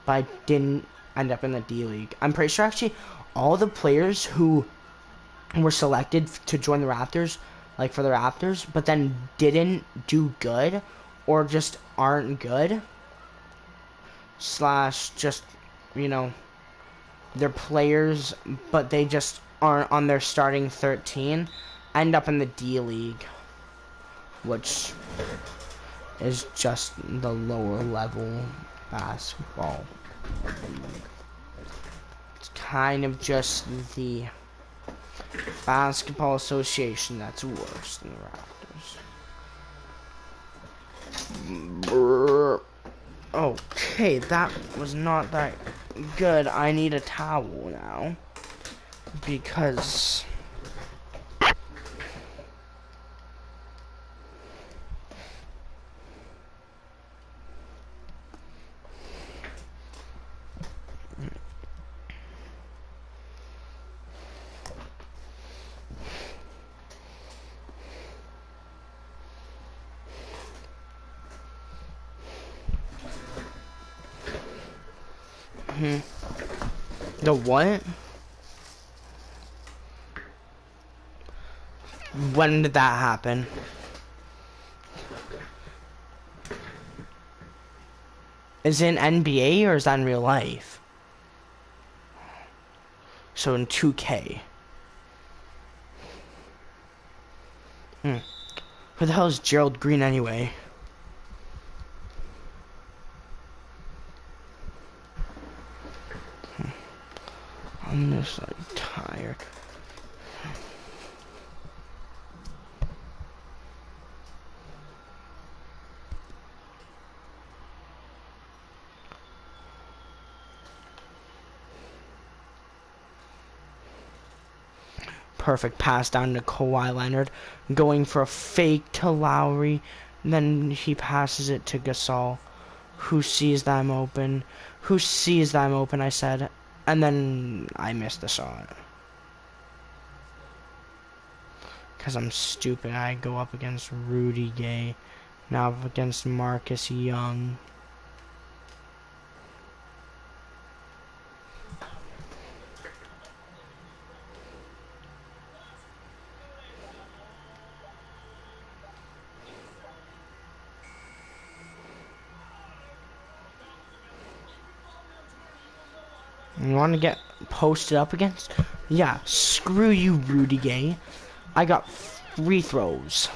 But I didn't end up in the D-League. I'm pretty sure actually all the players who were selected to join the Raptors, like for the Raptors, but then didn't do good or just aren't good, slash just, you know, they're players, but they just aren't on their starting 13, end up in the D-League, which is just the lower level basketball league. It's kind of just the basketball association that's worse than the Raptors. Brr. Okay, that was not that good. I need a towel now because the what? When did that happen? Is it in NBA or is that in real life? So in 2K. Who the hell is Gerald Green anyway? I'm just like tired. Perfect pass down to Kawhi Leonard, going for a fake to Lowry, then he passes it to Gasol, who sees that I'm open, I said, and then I missed the shot. Because I'm stupid, I go up against Rudy Gay, now up against Marcus Young. You want to get posted up against? Yeah, screw you, Rudy Gay. I got free throws.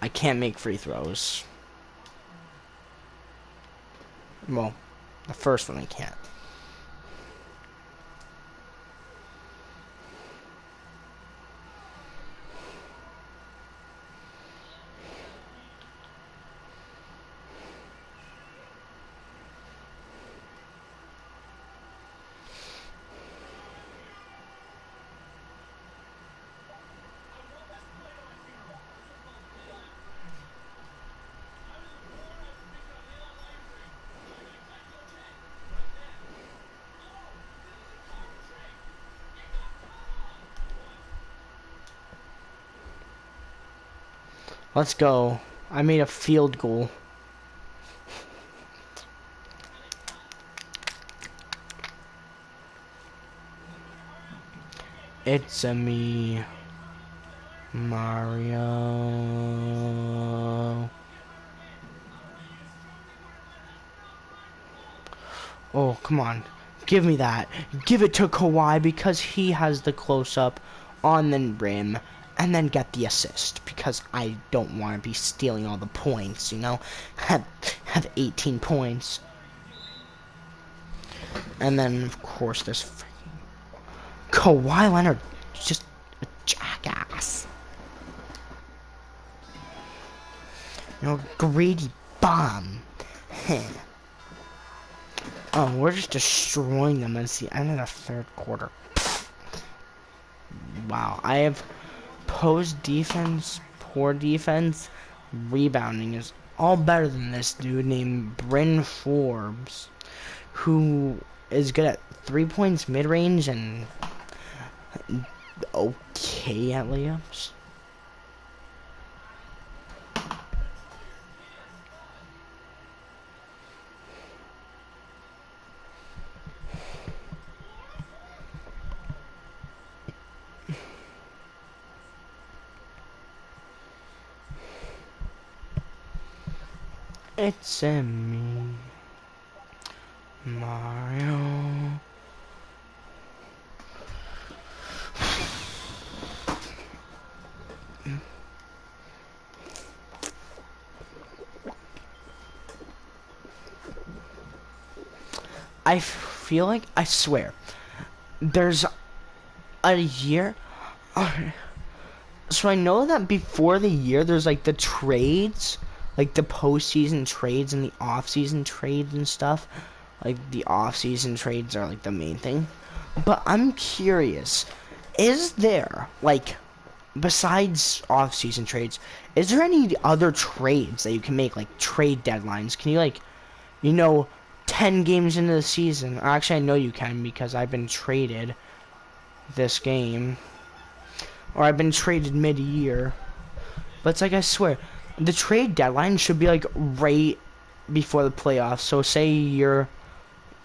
I can't make free throws. Well, the first one I can't. Let's go. I made a field goal. It's a me, Mario. Oh, come on. Give me that. Give it to Kawhi because he has the close-up on the rim. And then get the assist because I don't want to be stealing all the points, you know? Have 18 points. And then, of course, this freaking Kawhi Leonard, just a jackass. You know, greedy bomb. Oh, we're just destroying them as the end of the third quarter. Wow, I have post defense, poor defense, rebounding is all better than this dude named Bryn Forbes, who is good at 3 points mid-range and okay at layups. It's a me, Mario. I feel like, I swear, there's a year. So I know that before the year, there's like the trades, like the postseason trades and the off-season trades and stuff. Like the off-season trades are like the main thing. But I'm curious, is there, like, besides off-season trades, is there any other trades that you can make, like trade deadlines? Can you, like, you know, 10 games into the season? Or actually, I know you can because I've been traded this game. Or I've been traded mid-year. But it's like, I swear, the trade deadline should be like right before the playoffs. So say you're,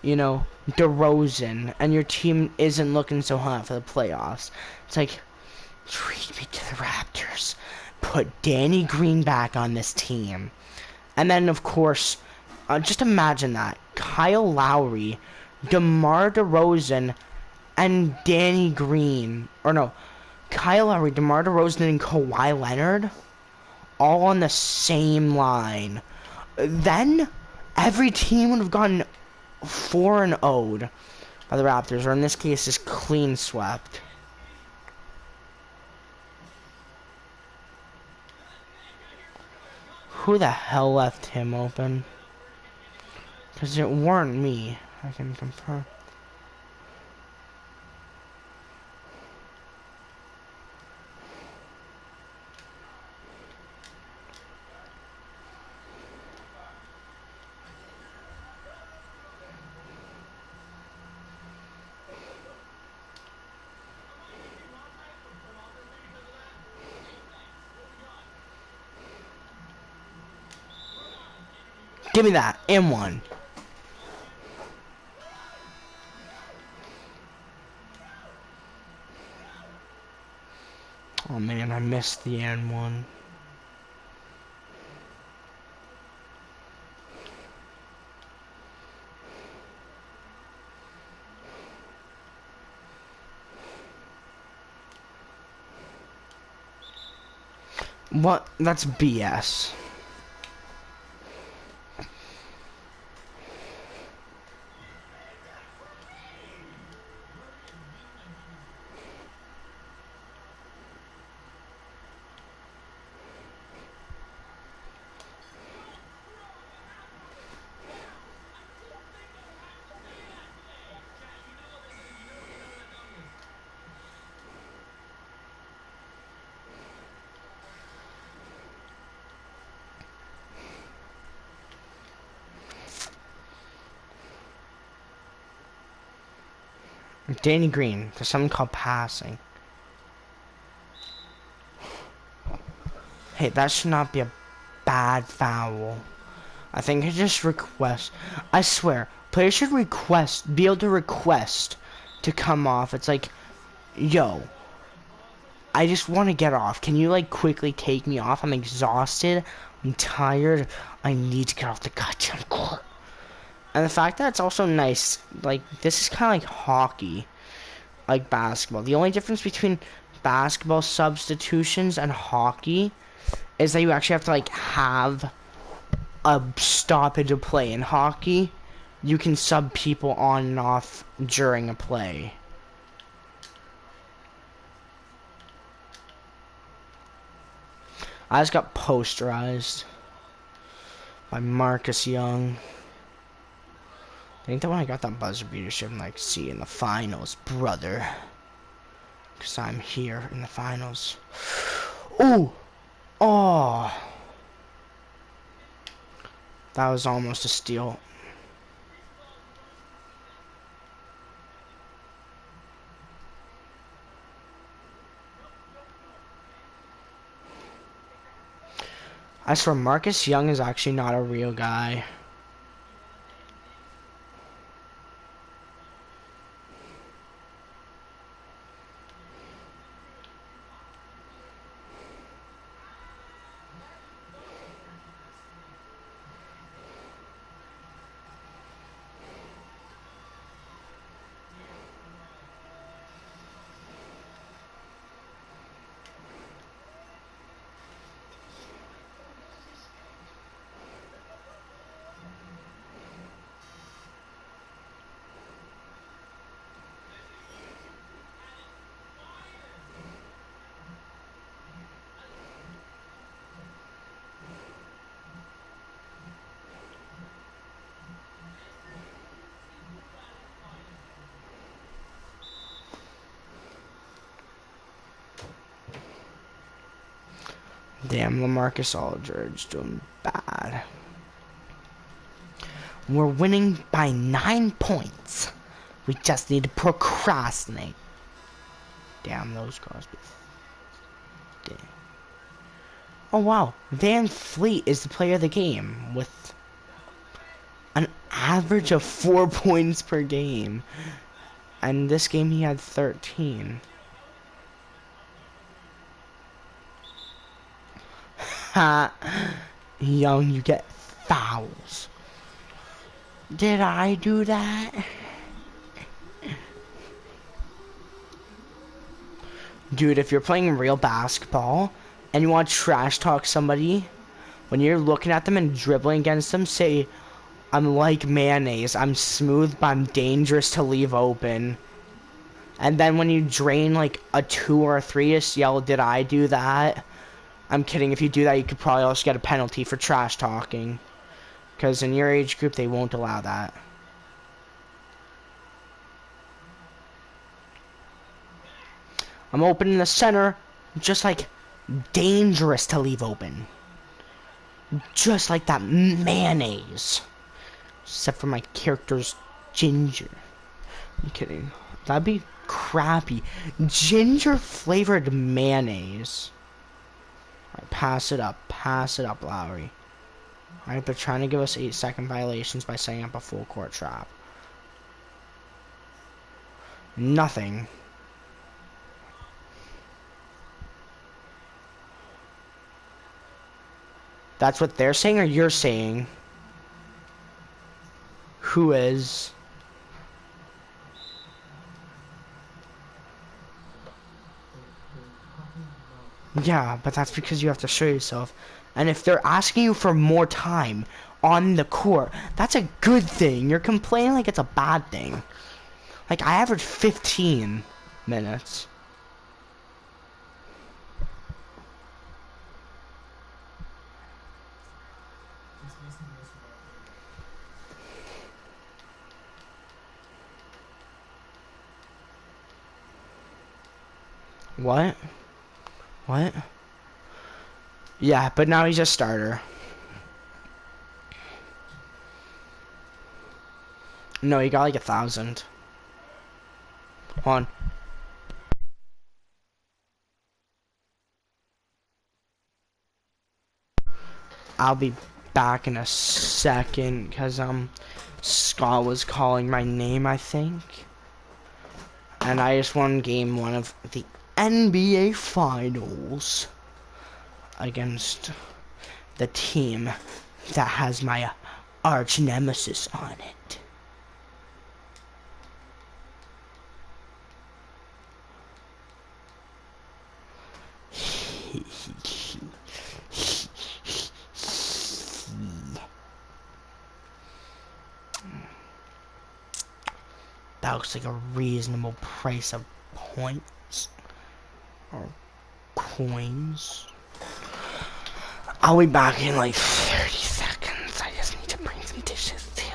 you know, DeRozan, and your team isn't looking so hot for the playoffs. It's like, trade me to the Raptors. Put Danny Green back on this team. And then, of course, just imagine that. Kyle Lowry, DeMar DeRozan, and Danny Green. Or no, Kyle Lowry, DeMar DeRozan, and Kawhi Leonard all on the same line. Then every team would have gotten 4-0'd by the Raptors, or in this case, just clean swept. Who the hell left him open? Because it weren't me, I can confirm. Give me that, and one. Oh man, I missed the and one. What? That's BS. Danny Green, there's something called passing. Hey, that should not be a bad foul. I think I just request. I swear, players should be able to request to come off. It's like, yo, I just want to get off. Can you like quickly take me off? I'm exhausted. I'm tired. I need to get off the goddamn court. And the fact that it's also nice, like this is kind of like hockey, like basketball. The only difference between basketball substitutions and hockey is that you actually have to like have a stoppage of play. In hockey, you can sub people on and off during a play. I just got posterized by Marcus Young. I think that when I got that buzzer beater shit, I'm like, see you in the finals, brother. Because I'm here in the finals. Ooh! Oh! That was almost a steal. I swear, Marcus Young is actually not a real guy. Damn, LaMarcus Aldridge doing bad. We're winning by 9 points. We just need to procrastinate. Damn, those Crosby. Damn. Oh wow, Van Fleet is the player of the game with an average of 4 points per game. And this game he had 13. Ha! Young, you get fouls. Did I do that? Dude, if you're playing real basketball and you want to trash talk somebody, when you're looking at them and dribbling against them, say, I'm like mayonnaise. I'm smooth, but I'm dangerous to leave open. And then when you drain like a 2 or a 3, just yell, did I do that? I'm kidding. If you do that, you could probably also get a penalty for trash talking. Because in your age group, they won't allow that. I'm open in the center, just like dangerous to leave open. Just like that mayonnaise. Except for my character's ginger. I'm kidding. That'd be crappy. Ginger flavored mayonnaise. Alright, pass it up, Lowry. Alright, they're trying to give us 8-second violations by setting up a full court trap. Nothing. That's what they're saying or you're saying? Who is? Yeah, but that's because you have to show yourself. And if they're asking you for more time on the court, that's a good thing. You're complaining like it's a bad thing. Like, I average 15 minutes. What? What? Yeah, but now he's a starter. No, he got like 1,000. Hold on. I'll be back in a second because Scott was calling my name, I think. And I just won game 1 of the NBA Finals against the team that has my arch nemesis on it. That looks like a reasonable price of points or coins. I'll be back in like 30 seconds. I just need to bring some dishes too.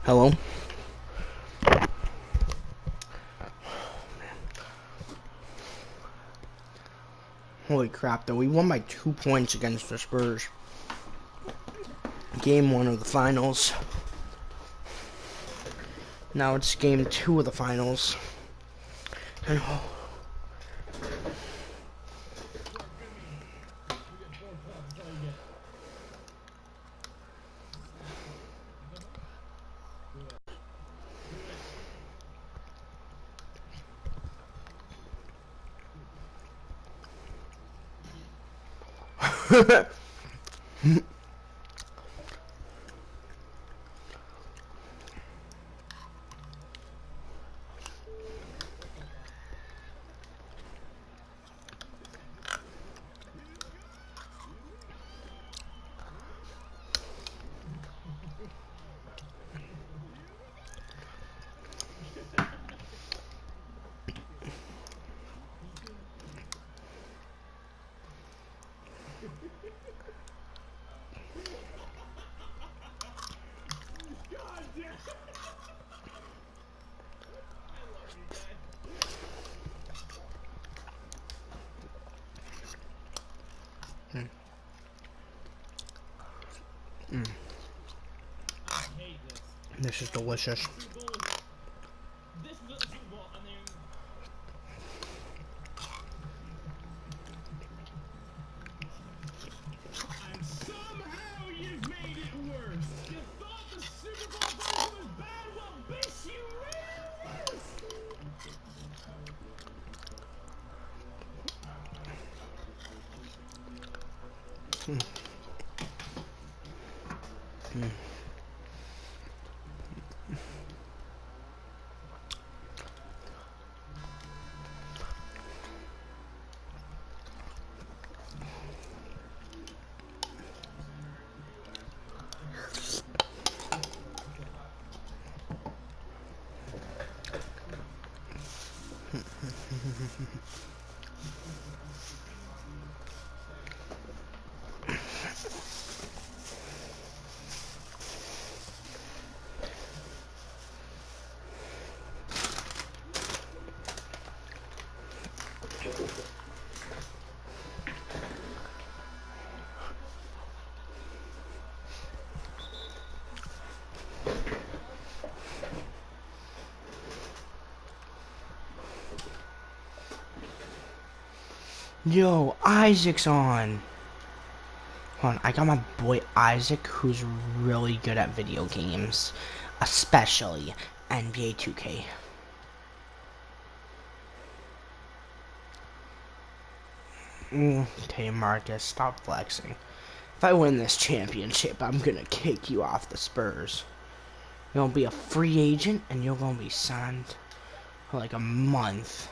Hello? Holy crap, though. We won by 2 points against the Spurs. Game 1 of the finals. Now it's game 2 of the finals. And this is delicious. Yo, Isaac's on. Hold on, I got my boy Isaac, who's really good at video games, especially NBA 2K. Okay, Marcus, stop flexing. If I win this championship, I'm gonna kick you off the Spurs. You're gonna be a free agent, and you're gonna be signed for like a month.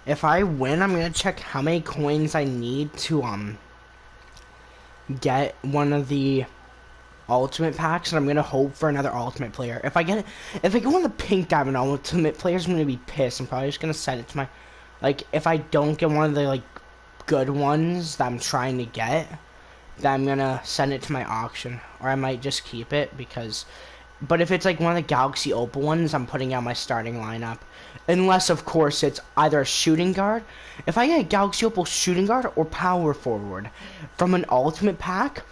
If I win, I'm gonna check how many coins I need to get one of the ultimate packs, and I'm gonna hope for another ultimate player. If I get one of the pink diamond ultimate players, I'm gonna be pissed. I'm probably just gonna send it to my, like, if I don't get one of the like good ones that I'm trying to get, then I'm gonna send it to my auction, or I might just keep it because. But if it's like one of the Galaxy Opal ones, I'm putting out my starting lineup. Unless, of course, it's either a shooting guard. If I get a Galaxy Opal shooting guard or power forward from an ultimate pack,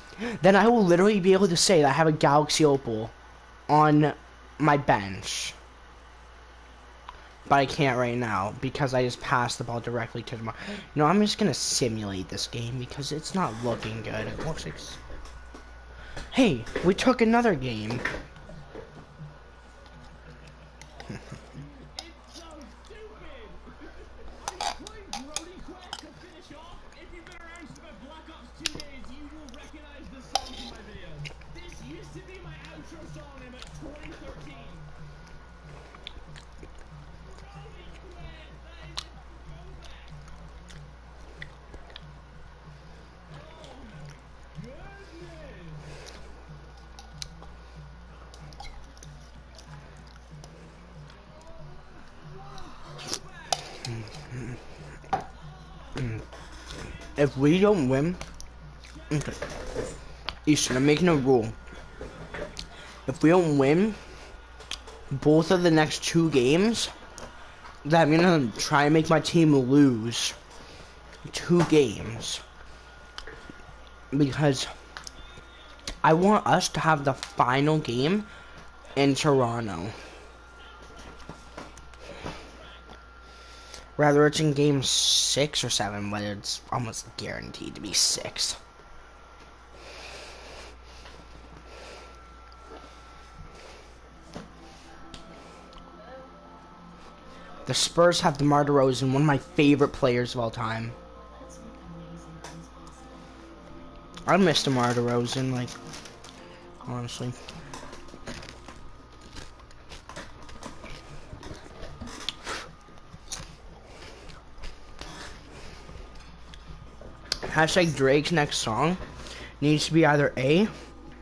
then I will literally be able to say that I have a Galaxy Opal on my bench. But I can't right now because I just passed the ball directly to the. I'm just going to simulate this game because it's not looking good. It looks like. Hey, we took another game. if we don't win, okay, Easton, I'm making a rule. If we don't win both of the next 2 games, then I'm gonna try and make my team lose 2 games. Because I want us to have the final game in Toronto. Rather it's in game 6 or 7, but it's almost guaranteed to be 6. The Spurs have DeMar DeRozan, one of my favorite players of all time. I miss DeMar DeRozan, like, honestly. Hashtag Drake's next song needs to be either A,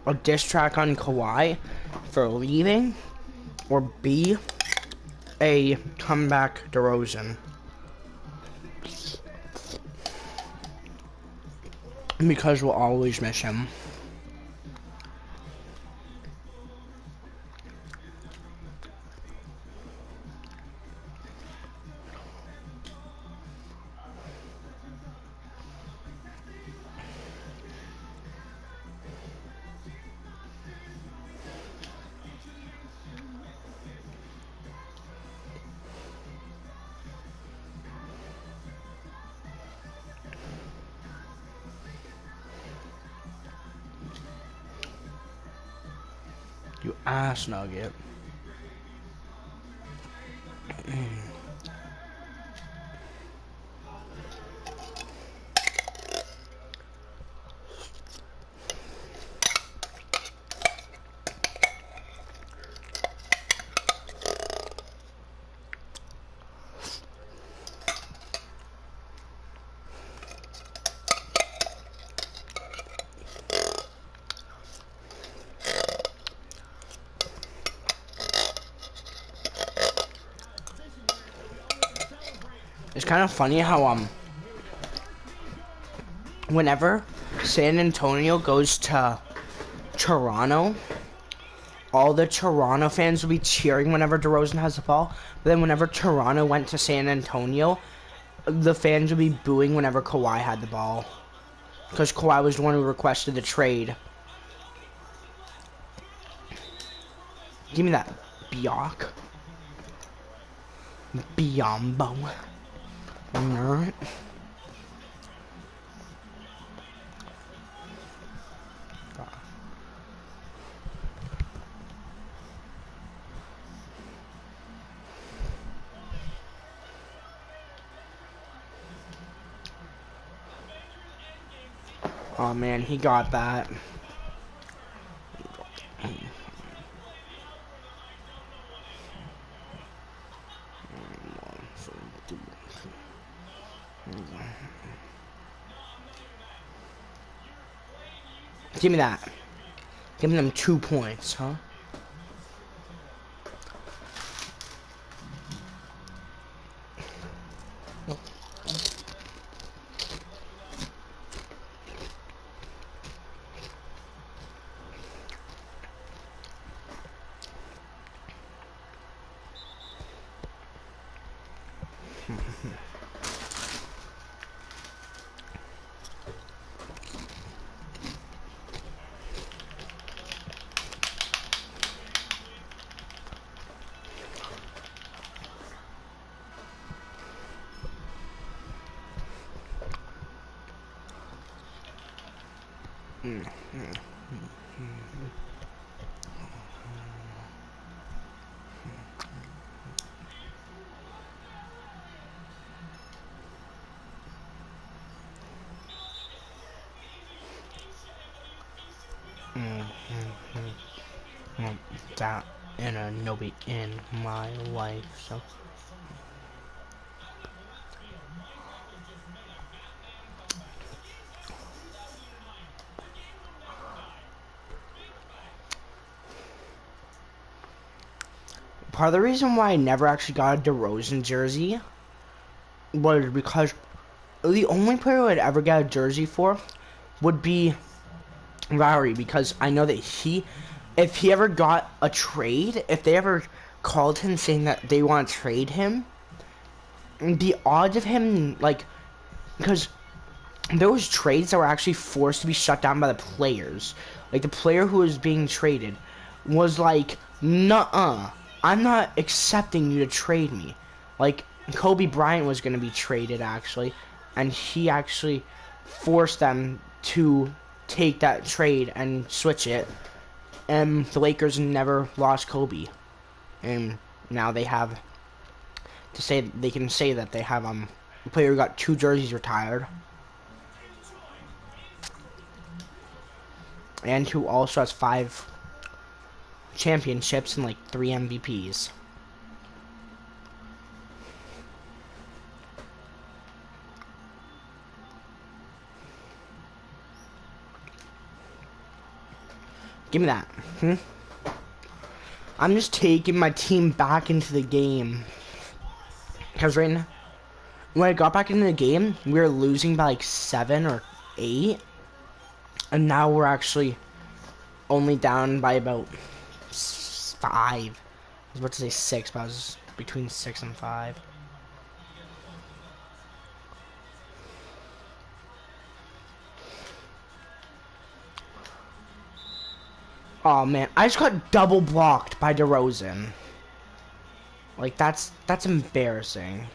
a diss track on Kawhi for leaving, or B, a comeback DeRozan. Because we'll always miss him. You ass nugget. It's kind of funny how whenever San Antonio goes to Toronto, all the Toronto fans will be cheering whenever DeRozan has the ball. But then whenever Toronto went to San Antonio, the fans would be booing whenever Kawhi had the ball. Because Kawhi was the one who requested the trade. Give me that, Bjork. Biombo. Nerd. Oh man, he got that. Give me that. Give them 2 points, huh? That and a nobody in my life, so part of the reason why I never actually got a DeRozan jersey was because the only player I'd ever get a jersey for would be Lowry, because I know that if he ever got a trade, if they ever called him saying that they want to trade him, the odds of him, like, because there was trades that were actually forced to be shut down by the players. Like, the player who was being traded was like, nuh-uh, I'm not accepting you to trade me. Like, Kobe Bryant was going to be traded, actually, and he actually forced them to take that trade and switch it, and the Lakers never lost Kobe. And now they have to say, they can say that they have a player who got 2 jerseys retired, and who also has 5 championships and like 3 MVPs. Give me that. I'm just taking my team back into the game. Because right now, when I got back into the game, we were losing by like 7 or 8. And now we're actually only down by about 5. I was about to say 6, but I was between 6 and 5. Oh man, I just got double blocked by DeRozan. Like, that's embarrassing.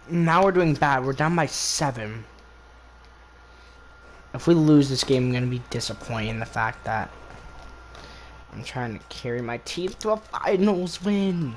Now we're doing bad. We're down by 7. If we lose this game, I'm going to be disappointed in the fact that I'm trying to carry my team to a finals win.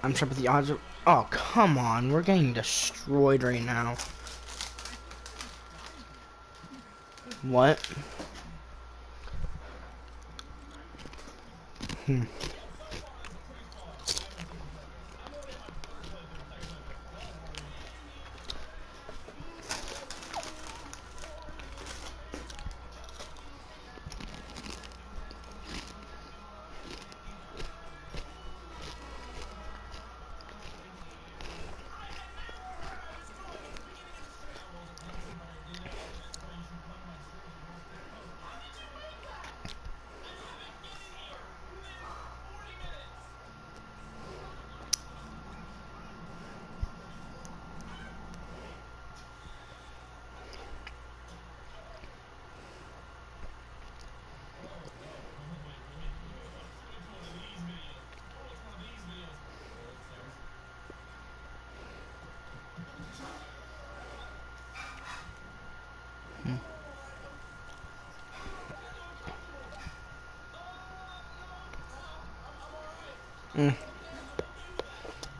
I'm sure, but the odds are... Oh, come on. We're getting destroyed right now. What?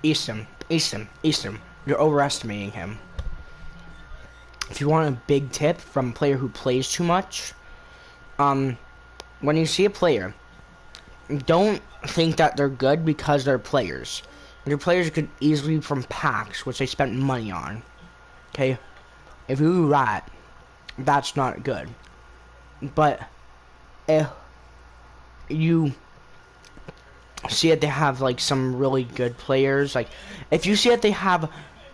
Easton, you're overestimating him. If you want a big tip from a player who plays too much, when you see a player, don't think that they're good because they're players. Your players could easily be from packs, which they spent money on. Okay? If you do that, that's not good. But if you see that they have like some really good players, like if you see that they have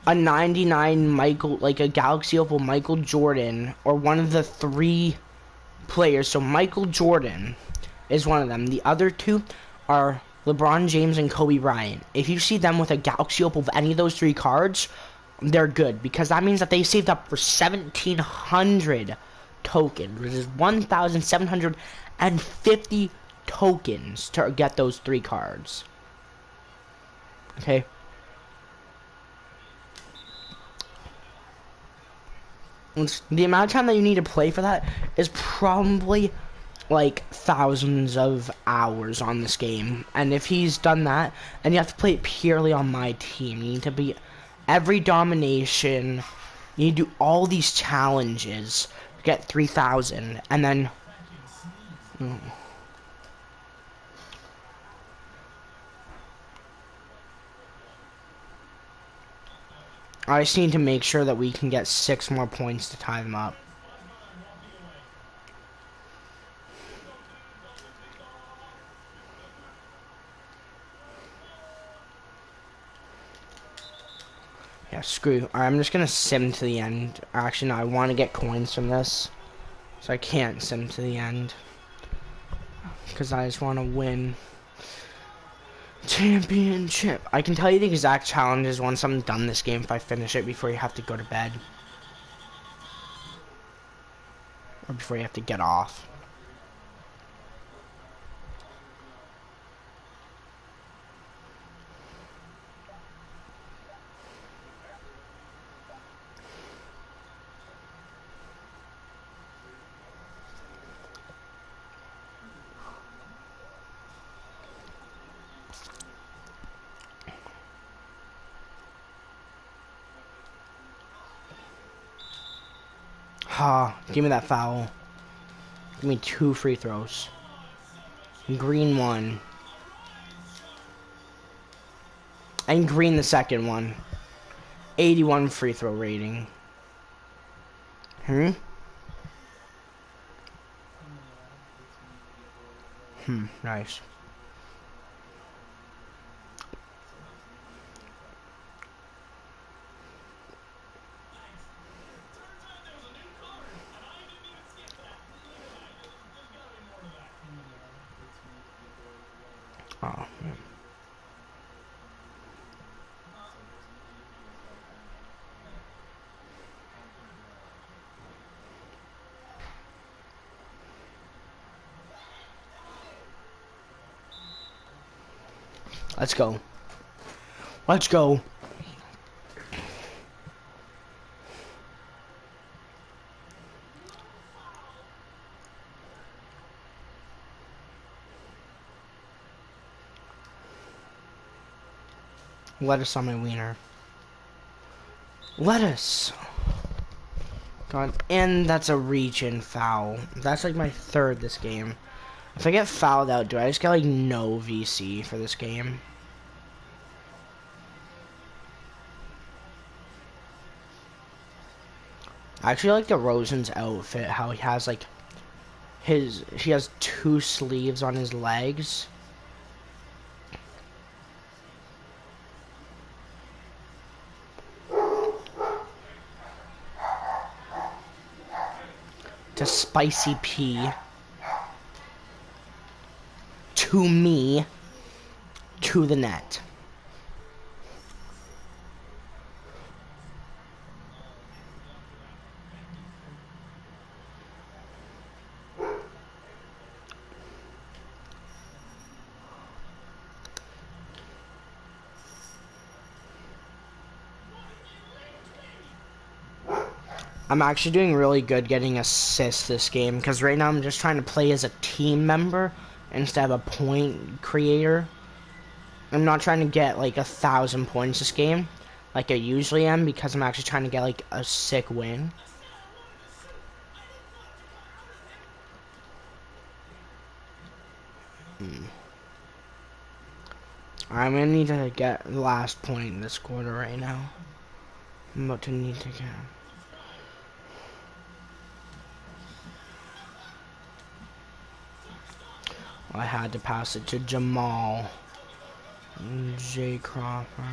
a 99 Michael, like a Galaxy Opal Michael Jordan, or one of the 3 players, so Michael Jordan is one of them. The other 2 are LeBron James and Kobe Bryant. If you see them with a Galaxy Opal of any of those 3 cards, they're good, because that means that they saved up for 1,700 tokens, which is 1,750 tokens to get those 3 cards. Okay. The amount of time that you need to play for that is probably like thousands of hours on this game. And if he's done that, and you have to play it purely on my team, you need to be every domination, you need to do all these challenges to get 3,000, and then I just need to make sure that we can get 6 more points to tie them up. Yeah, screw. Alright, I'm just gonna sim to the end. Actually, no, I want to get coins from this. So I can't sim to the end. Because I just want to win. Championship. I can tell you the exact challenges once I'm done this game if I finish it before you have to go to bed. Or before you have to get off. Ha, give me that foul. Give me 2 free throws. Green 1. And green the second one. 81 free throw rating. Nice. Oh, man. Let's go. Let's go. Lettuce on my wiener. Lettuce. God, and that's a reach-in foul. That's like my 3rd this game. If I get fouled out, do I just get like no VC for this game? I actually like the Rosen's outfit, how he has like he has 2 sleeves on his legs. To Spicy P. To me. To the net. I'm actually doing really good getting assists this game, because right now I'm just trying to play as a team member instead of a point creator. I'm not trying to get like 1,000 points this game like I usually am, because I'm actually trying to get like a sick win. I'm gonna need to get the last point in this quarter right now. I'm about to need to get. I had to pass it to Jamal. J. Crawford.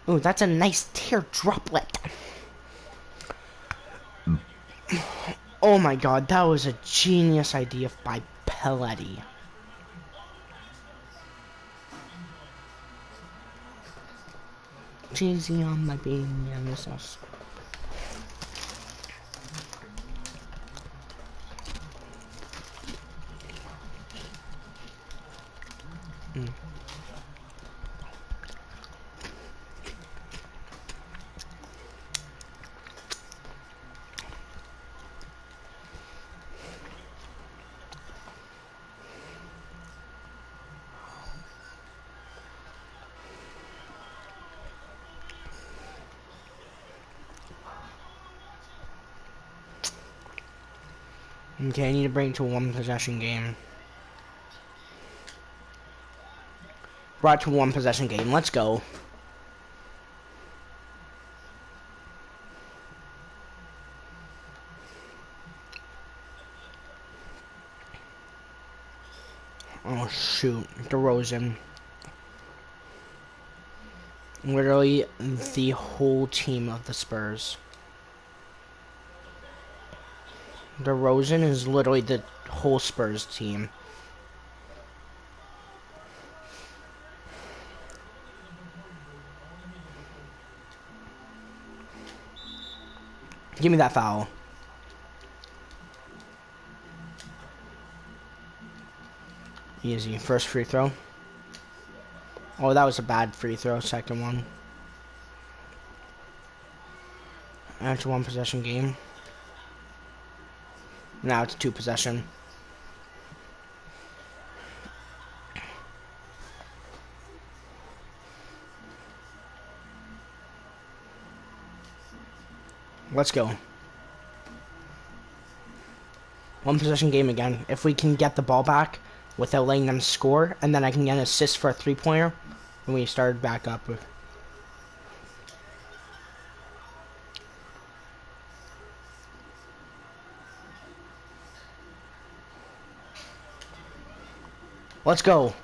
Ooh, that's a nice tear droplet. Oh my god, that was a genius idea by Pelletti. Cheesy on my bean and the sauce. Okay, I need to bring it to a one possession game. Brought to one possession game. Let's go. Oh shoot, DeRozan. Literally the whole team of the Spurs. DeRozan is literally the whole Spurs team. Give me that foul. Easy. First free throw. Oh, that was a bad free throw. Second one. That's a one possession game. Now it's two possession. Let's go. One possession game again. If we can get the ball back without letting them score, and then I can get an assist for a three-pointer, and we started back up. Let's go.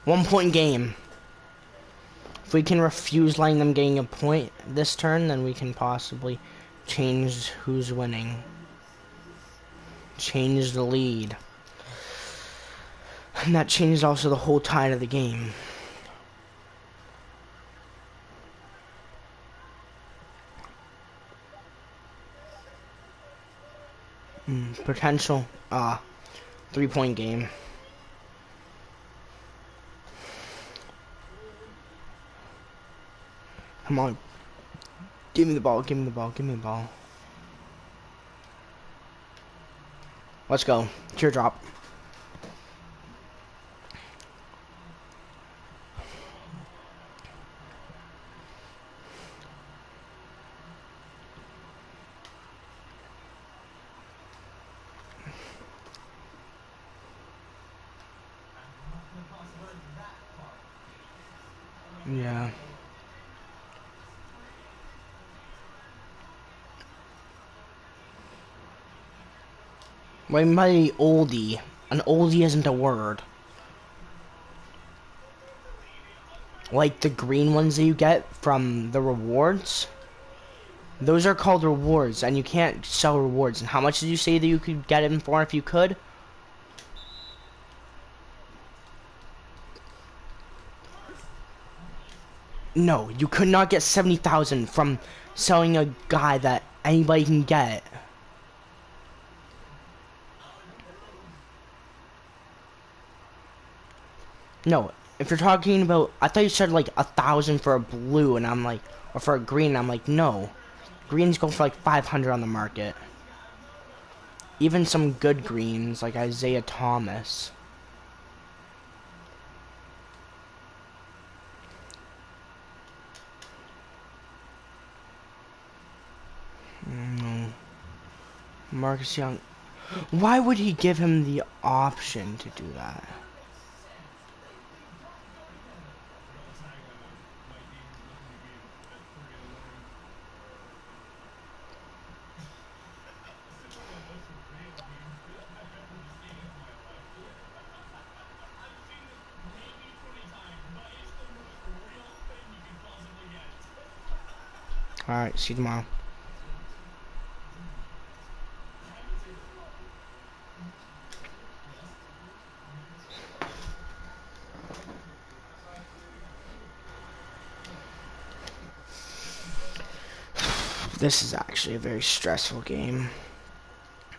1 point game. If we can refuse letting them getting a point this turn, then we can possibly change who's winning. Change the lead. And that changes also the whole tide of the game. Potential 3-point game. Come on. Give me the ball, give me the ball, give me the ball. Let's go. Teardrop. Yeah. What do you mean by oldie? An oldie isn't a word. Like the green ones that you get from the rewards? Those are called rewards, and you can't sell rewards. And how much did you say that you could get them for if you could? No, you could not get 70,000 from selling a guy that anybody can get. No, if you're talking about, I thought you said like 1,000 for a blue, and I'm like, or for a green, and I'm like, no. Greens go for like 500 on the market. Even some good greens, like Isaiah Thomas. No. Marcus Young. Why would he give him the option to do that? Alright, see you tomorrow. This is actually a very stressful game.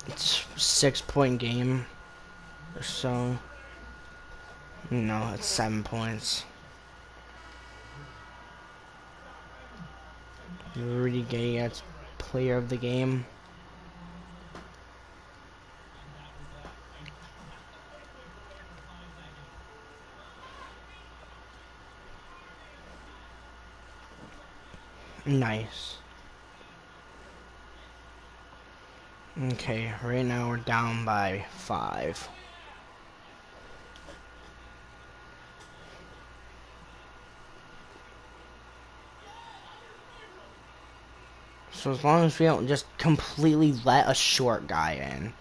It's a 6-point game or so. No, it's 7 points. Rudy Gay gets player of the game. Nice. Okay, right now we're down by 5. So as long as we don't just completely let a short guy in.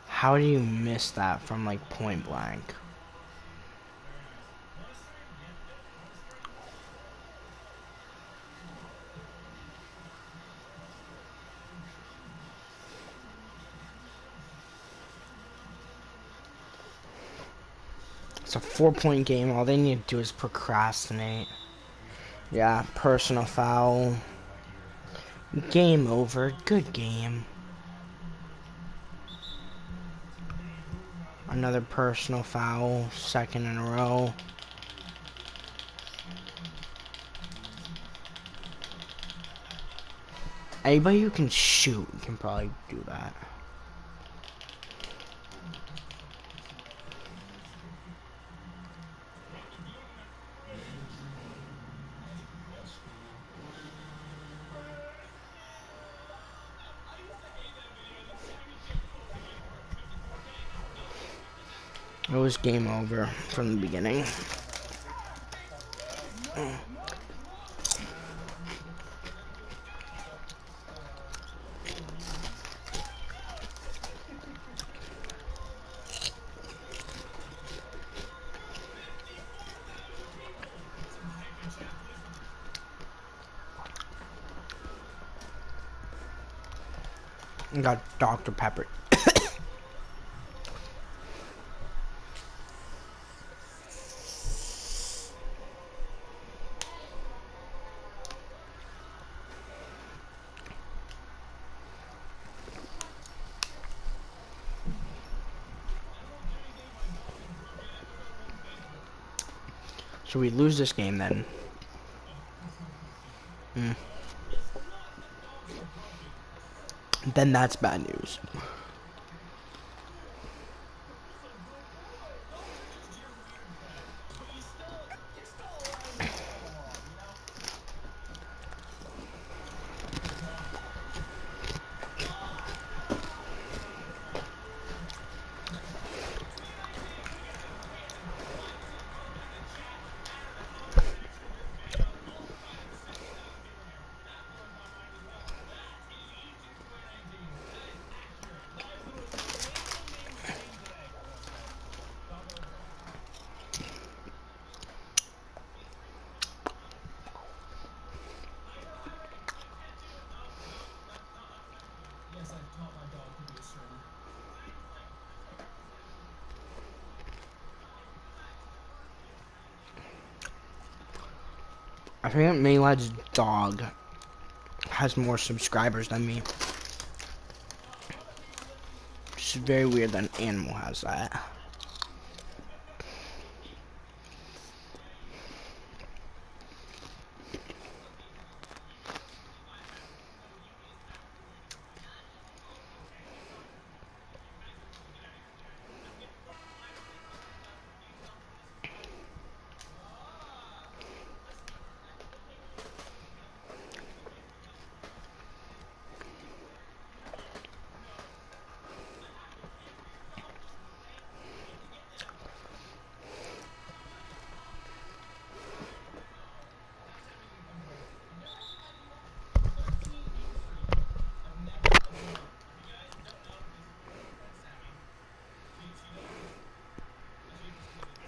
How do you miss that from like point blank? It's a 4-point game. All they need to do is procrastinate. Yeah, personal foul. Game over. Good game. Another personal foul. Second in a row. Anybody who can shoot can probably do that. It was game over from the beginning. Got Dr. Pepper. So we lose this game then. Then that's bad news. I think Maylad's dog has more subscribers than me. It's very weird that an animal has that.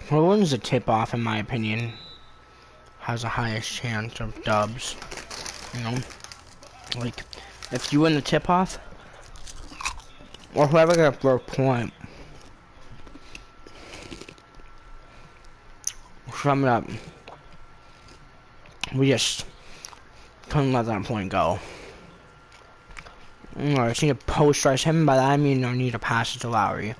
Who wins the tip-off, in my opinion, has the highest chance of dubs. You know? Like, if you win the tip-off, or whoever got a first point, sum it up, we just couldn't let that point go. I just need to posterize him, by that I mean I need to pass it to Lowry.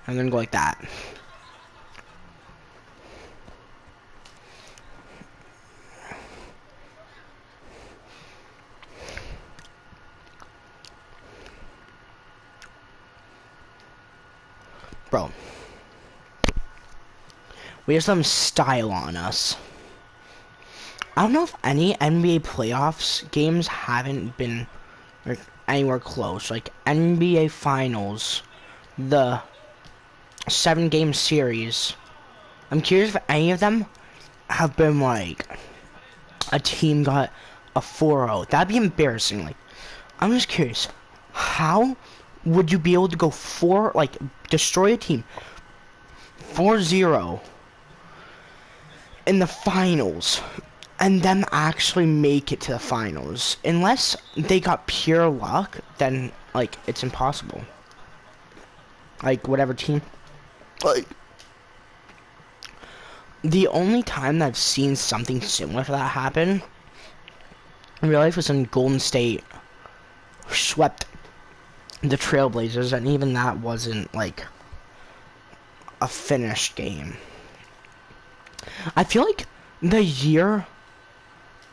And then go like that. Bro. We have some style on us. I don't know if any NBA playoffs games haven't been like anywhere close. Like NBA Finals, the 7-game series. I'm curious if any of them have been like a team got a 4-0. That'd be embarrassing. Like, I'm just curious, how would you be able to go destroy a team 4-0 in the finals and them actually make it to the finals? Unless they got pure luck, then like it's impossible. Like whatever team, like the only time that I've seen something similar to that happen in real life was when Golden State swept the Trailblazers, and even that wasn't like a finished game. I feel like the year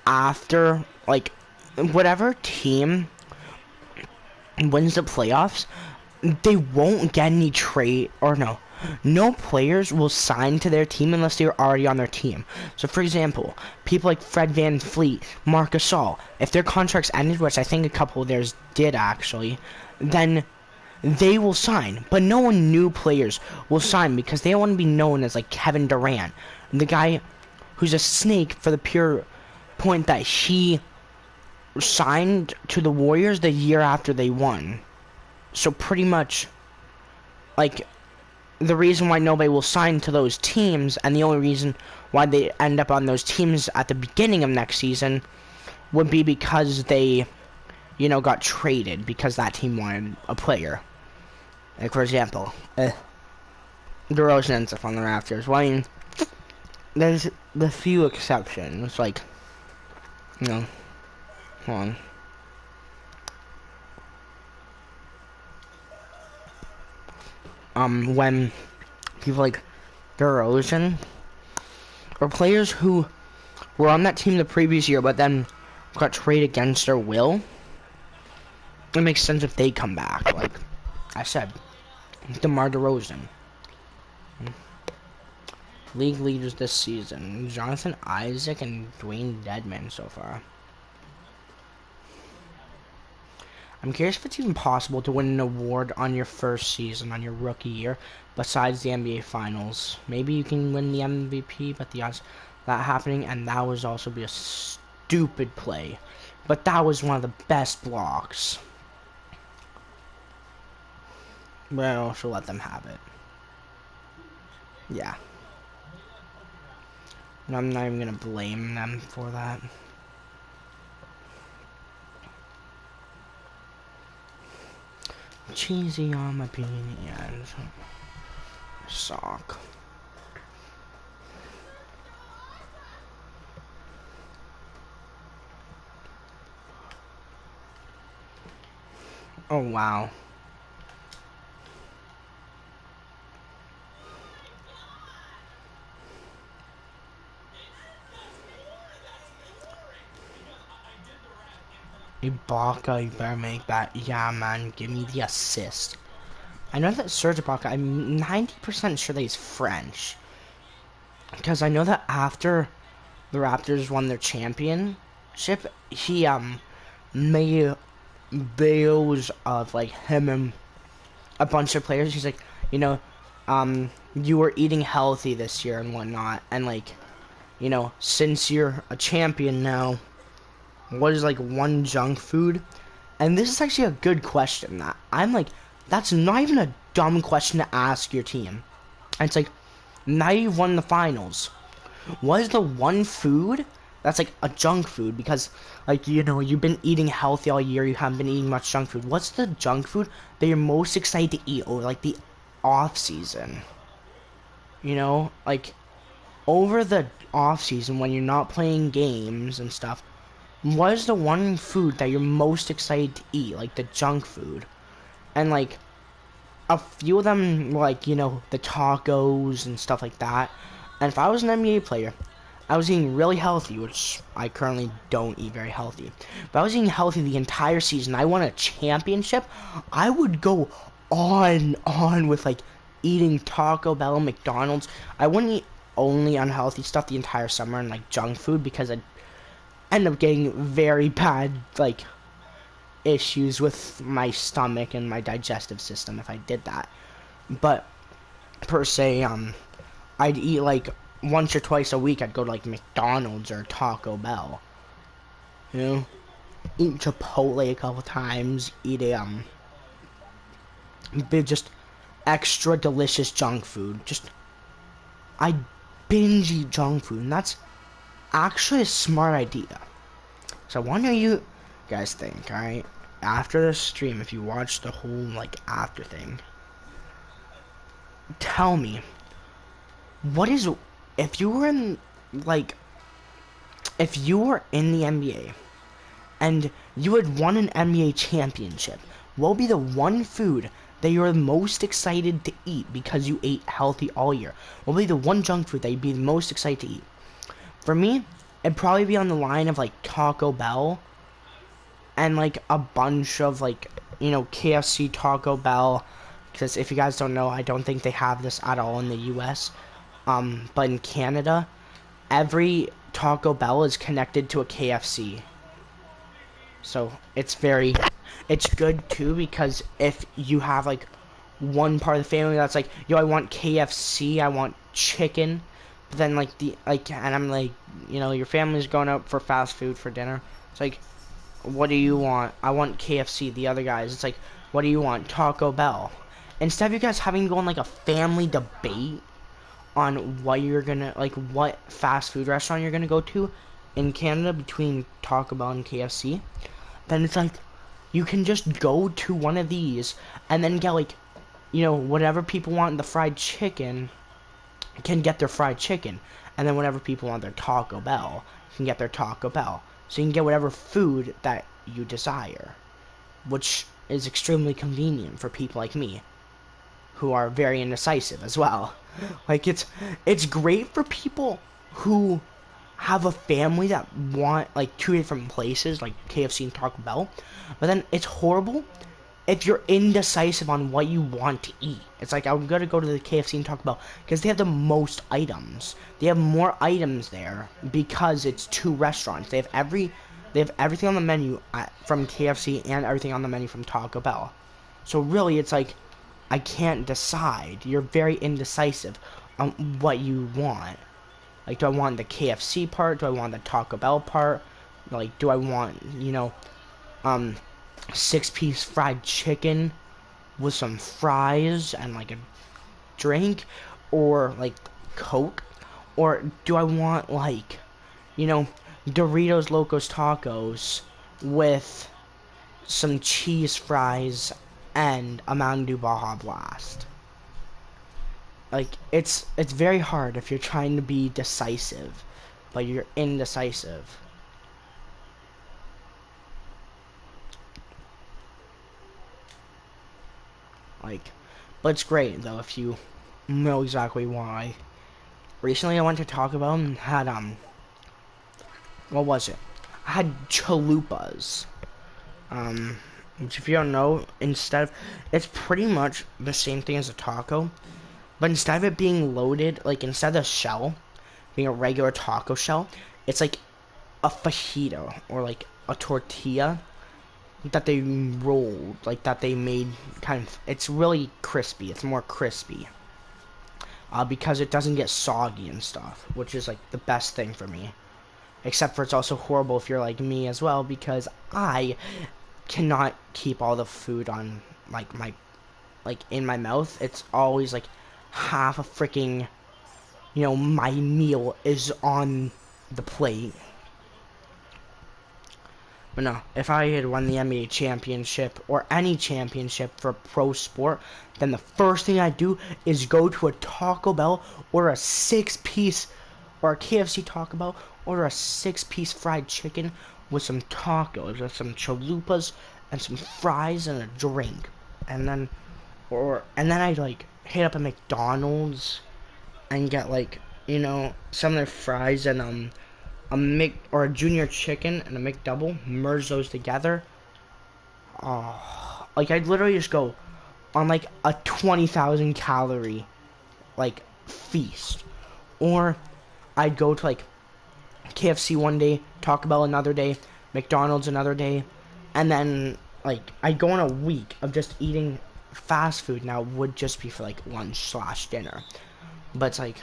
after, like, whatever team wins the playoffs, they won't get any trade, or no players will sign to their team unless they're already on their team. So, for example, people like Fred VanVleet, Marc Gasol, if their contracts ended, which I think a couple of theirs did actually, then they will sign. But no one new players will sign because they don't want to be known as like Kevin Durant, the guy who's a snake for the pure point that he signed to the Warriors the year after they won. So pretty much, like, the reason why nobody will sign to those teams, and the only reason why they end up on those teams at the beginning of next season, would be because they, got traded because that team wanted a player. Like, for example, DeRozan ends up on the Raptors. Well, I mean, there's the few exceptions, like, hold on. When people like DeRozan, or players who were on that team the previous year but then got traded against their will, it makes sense if they come back. Like I said, DeMar DeRozan. League leaders this season: Jonathan Isaac and Dwayne Dedman so far. I'm curious if it's even possible to win an award on your first season, on your rookie year, besides the NBA Finals. Maybe you can win the MVP, but the odds of that happening, and that would also be a stupid play. But that was one of the best blocks. But I also let them have it. Yeah. And I'm not even going to blame them for that. Cheesy on my opinions. Sock. Oh wow. Ibaka, you better make that. Yeah, man, give me the assist. I know that Serge Ibaka, I'm 90% sure that he's French. Because I know that after the Raptors won their championship, he, made videos of, like, him and a bunch of players. He's like, you were eating healthy this year and whatnot. And, like, since you're a champion now, what is like one junk food? And this is actually a good question that I'm like That's not even a dumb question to ask your team. And it's like, now you've won the finals. What is the one food that's like a junk food? Because, like, you know, you've been eating healthy all year. You haven't been eating much junk food. What's the junk food that you're most excited to eat over, like, the off season? You know, like, over the off season when you're not playing games and stuff, what is the one food that you're most excited to eat, like the junk food? And like a few of them, like, you know, the tacos and stuff like that. And if I was an NBA player, I was eating really healthy, which I currently don't eat very healthy, but I was eating healthy the entire season. I won a championship. I would go on with like eating Taco Bell, McDonald's. I wouldn't eat only unhealthy stuff the entire summer and like junk food, because I'd end up getting very bad like issues with my stomach and my digestive system if I did that. But per se, I'd eat like once or twice a week. I'd go to like McDonald's or Taco Bell. You know, eat Chipotle a couple times. Eat a just extra delicious junk food. Just I binge eat junk food, and that's actually a smart idea. So I wonder you guys think, alright? After the stream, if you watch the whole like after thing, tell me, what is, if you were in like, if you were in the NBA and you had won an NBA championship, what would be the one food that you're most excited to eat because you ate healthy all year? What would be the one junk food that you'd be the most excited to eat? For me, it'd probably be on the line of like Taco Bell and like a bunch of like, you know, KFC, Taco Bell, because if you guys don't know, I don't think they have this at all in the US. But in Canada, every Taco Bell is connected to a KFC. So it's good too, because if you have like one part of the family that's like, yo, I want KFC, I want chicken, but then like and I'm like, you know, your family's going out for fast food for dinner. It's like, what do you want? I want KFC. The other guys, it's like, what do you want? Taco Bell. Instead of you guys having to go on like a family debate on what you're gonna, like, what fast food restaurant you're gonna go to in Canada between Taco Bell and KFC, then it's like, you can just go to one of these and then get like, you know, whatever people want in the fried chicken can get their fried chicken, and then whatever people want their Taco Bell can get their Taco Bell. So you can get whatever food that you desire, which is extremely convenient for people like me, who are very indecisive as well. Like, it's great for people who have a family that want like two different places, like KFC and Taco Bell, but then it's horrible if you're indecisive on what you want to eat. It's like, I'm gonna go to the KFC and Taco Bell because they have the most items. They have more items there because it's two restaurants. They have everything on the menu from KFC and everything on the menu from Taco Bell. So really, it's like, I can't decide. You're very indecisive on what you want. Like, do I want the KFC part? Do I want the Taco Bell part? Like, do I want, you know, 6-piece fried chicken with some fries and like a drink, or like Coke? Or do I want like, you know, Doritos Locos Tacos with some cheese fries and a Mountain Dew Baja Blast? Like, it's very hard if you're trying to be decisive, but you're indecisive. Like, but it's great though if you know exactly why. Recently I went to Taco Bell and had what was it? I had chalupas. Which, if you don't know, it's pretty much the same thing as a taco, but instead of it being loaded, like instead of the shell being a regular taco shell, it's like a fajito or like a tortilla that they rolled, like that they made kind of, it's really crispy. It's more crispy. Because it doesn't get soggy and stuff, which is like the best thing for me. Except for it's also horrible if you're like me as well, because I cannot keep all the food on like my like in my mouth, it's always like half a freaking, my meal is on the plate. But no, if I had won the NBA championship or any championship for a pro sport, then the first thing I'd do is go to a Taco Bell, order a 6-piece, or a KFC Taco Bell, order a 6-piece fried chicken with some tacos, with some chalupas, and some fries and a drink. And then I'd like hit up a McDonald's and get like, some of their fries and a a junior chicken and a McDouble, merge those together. Oh, like I'd literally just go on like a 20,000 calorie like feast. Or I'd go to like KFC one day, Taco Bell another day, McDonald's another day, and then like I'd go on a week of just eating fast food. Now it would just be for like lunch/dinner, but it's like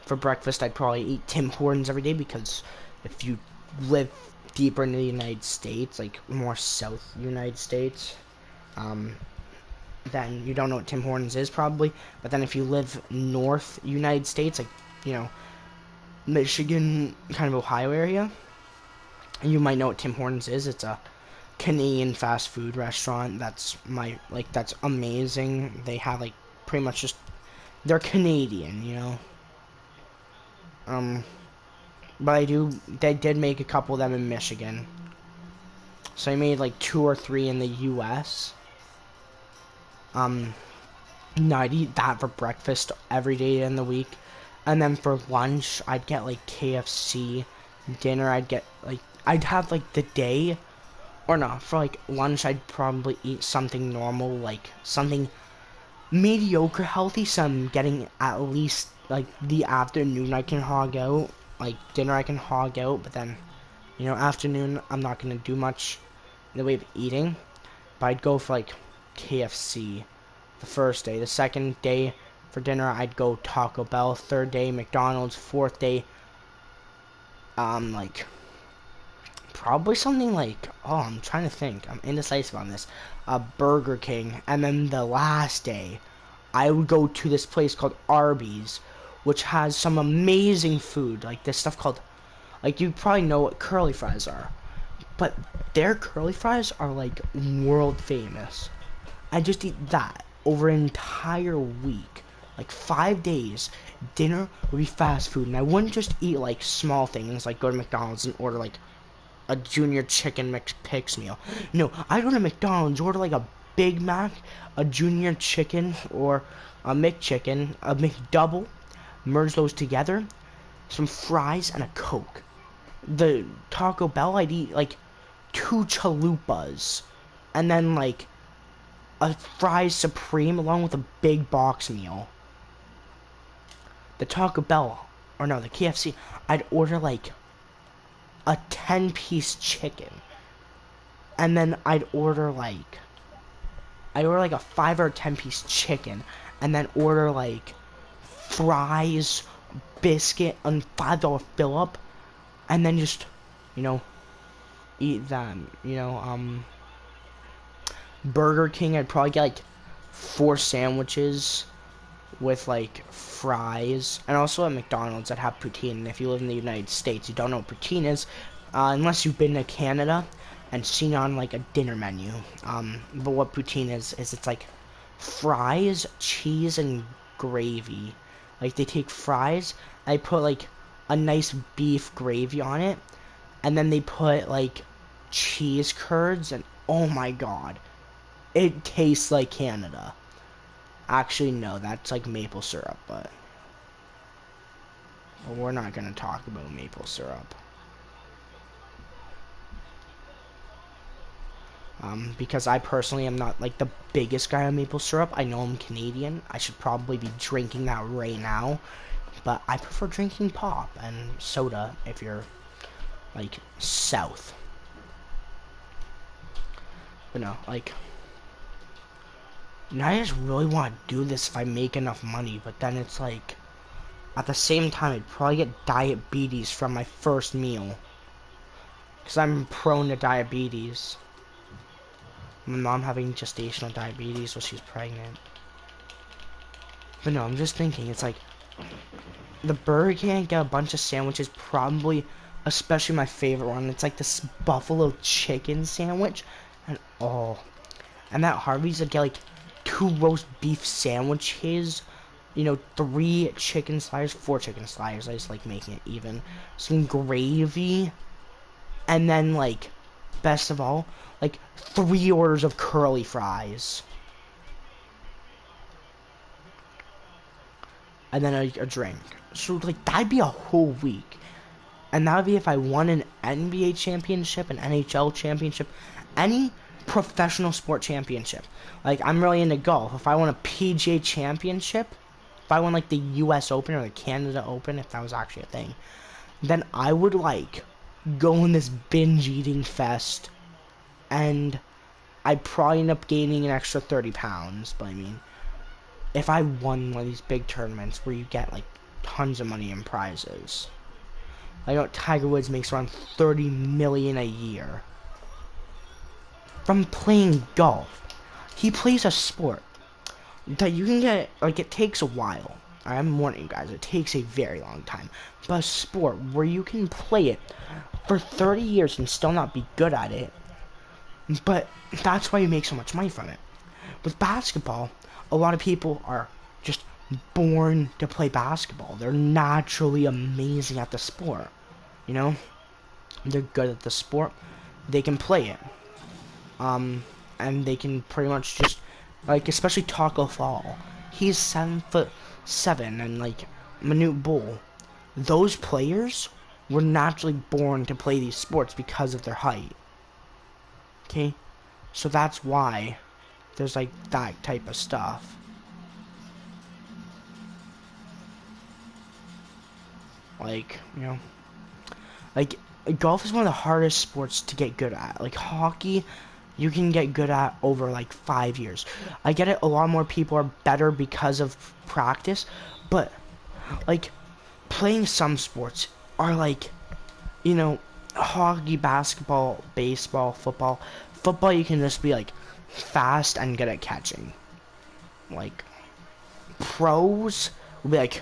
for breakfast I'd probably eat Tim Hortons every day, because if you live deeper into the United States, like more South United States, then you don't know what Tim Hortons is probably. But then if you live North United States, like Michigan, kind of Ohio area, you might know what Tim Hortons is. It's a Canadian fast food restaurant that's that's amazing. They have like pretty much just, they're Canadian. But they did make a couple of them in Michigan. So I made like 2 or 3 in the US. No, I'd eat that for breakfast every day in the week. And then for lunch, I'd get like KFC. Dinner, I'd have like the day, or no, for like lunch, I'd probably eat something normal, like something mediocre healthy. So I'm getting at least like the afternoon I can hog out. Like dinner I can hog out, but then, afternoon I'm not gonna do much in the way of eating. But I'd go for like KFC the first day. The second day for dinner I'd go Taco Bell. Third day McDonald's. Fourth day, like probably something like, I'm trying to think. I'm indecisive on this. Burger King. And then the last day, I would go to this place called Arby's, which has some amazing food, like this stuff called, like, you probably know what curly fries are, but their curly fries are like world famous. I just eat that over an entire week, like 5 days. Dinner would be fast food, and I wouldn't just eat like small things, like go to McDonald's and order like a junior chicken McPix meal. No, I go to McDonald's, order like a Big Mac, a junior chicken, or a McChicken, a McDouble, merge those together, some fries, and a Coke. The Taco Bell, I'd eat like 2 chalupas, and then like a fries supreme along with a big box meal. The Taco Bell, or no, the KFC, I'd order like a 10-piece chicken, and then I'd order like a 5 or 10-piece chicken, and then order like fries, biscuit, and $5 fill up, and then just eat them. Burger King, I'd probably get like 4 sandwiches with like fries. And also at McDonald's I'd have poutine. And if you live in the United States, you don't know what poutine is, unless you've been to Canada and seen it on like a dinner menu. But what poutine is it's like fries, cheese, and gravy. Like they take fries, they put like a nice beef gravy on it, and then they put like cheese curds, and oh my god, it tastes like Canada. Actually, no, that's like maple syrup, but we're not gonna talk about maple syrup. Because I personally am not like the biggest guy on maple syrup. I know I'm Canadian. I should probably be drinking that right now, but I prefer drinking pop and soda if you're like south. But no, like, now I just really want to do this if I make enough money, but then it's like, at the same time, I'd probably get diabetes from my first meal, because I'm prone to diabetes. My mom having gestational diabetes while she's pregnant. But no, I'm just thinking, it's like, the Burger King, get a bunch of sandwiches, probably, especially my favorite one, it's like this buffalo chicken sandwich, and oh, and that Harvey's, I get like 2 roast beef sandwiches, you know, 3 chicken sliders, 4 chicken sliders, I just like making it even, some gravy, and then like, best of all, like 3 orders of curly fries. And then a drink. So like that'd be a whole week. And that would be if I won an NBA championship, an NHL championship, any professional sport championship. Like I'm really into golf. If I won a PGA championship, if I won like the US Open or the Canada Open, if that was actually a thing, then I would like go on this binge eating fest, and I'd probably end up gaining an extra 30 pounds. But I mean, if I won one of these big tournaments where you get like tons of money in prizes, I know Tiger Woods makes around 30 million a year from playing golf. He plays a sport that you can get, like, it takes a while. I'm warning you guys, it takes a very long time. But a sport where you can play it for 30 years and still not be good at it, but that's why you make so much money from it. With basketball, a lot of people are just born to play basketball. They're naturally amazing at the sport. You know? They're good at the sport. They can play it. And they can pretty much just, like, especially Taco Fall. He's 7'7", and like Manute Bull. Those players were naturally born to play these sports because of their height. Okay? So that's why there's like that type of stuff. Like, you know, like golf is one of the hardest sports to get good at. Like hockey, you can get good at over like 5 years. I get it, a lot more people are better because of practice, but like playing some sports are like, you know, hockey, basketball, baseball, football. Football, you can just be like fast and good at catching. Like pros will be like,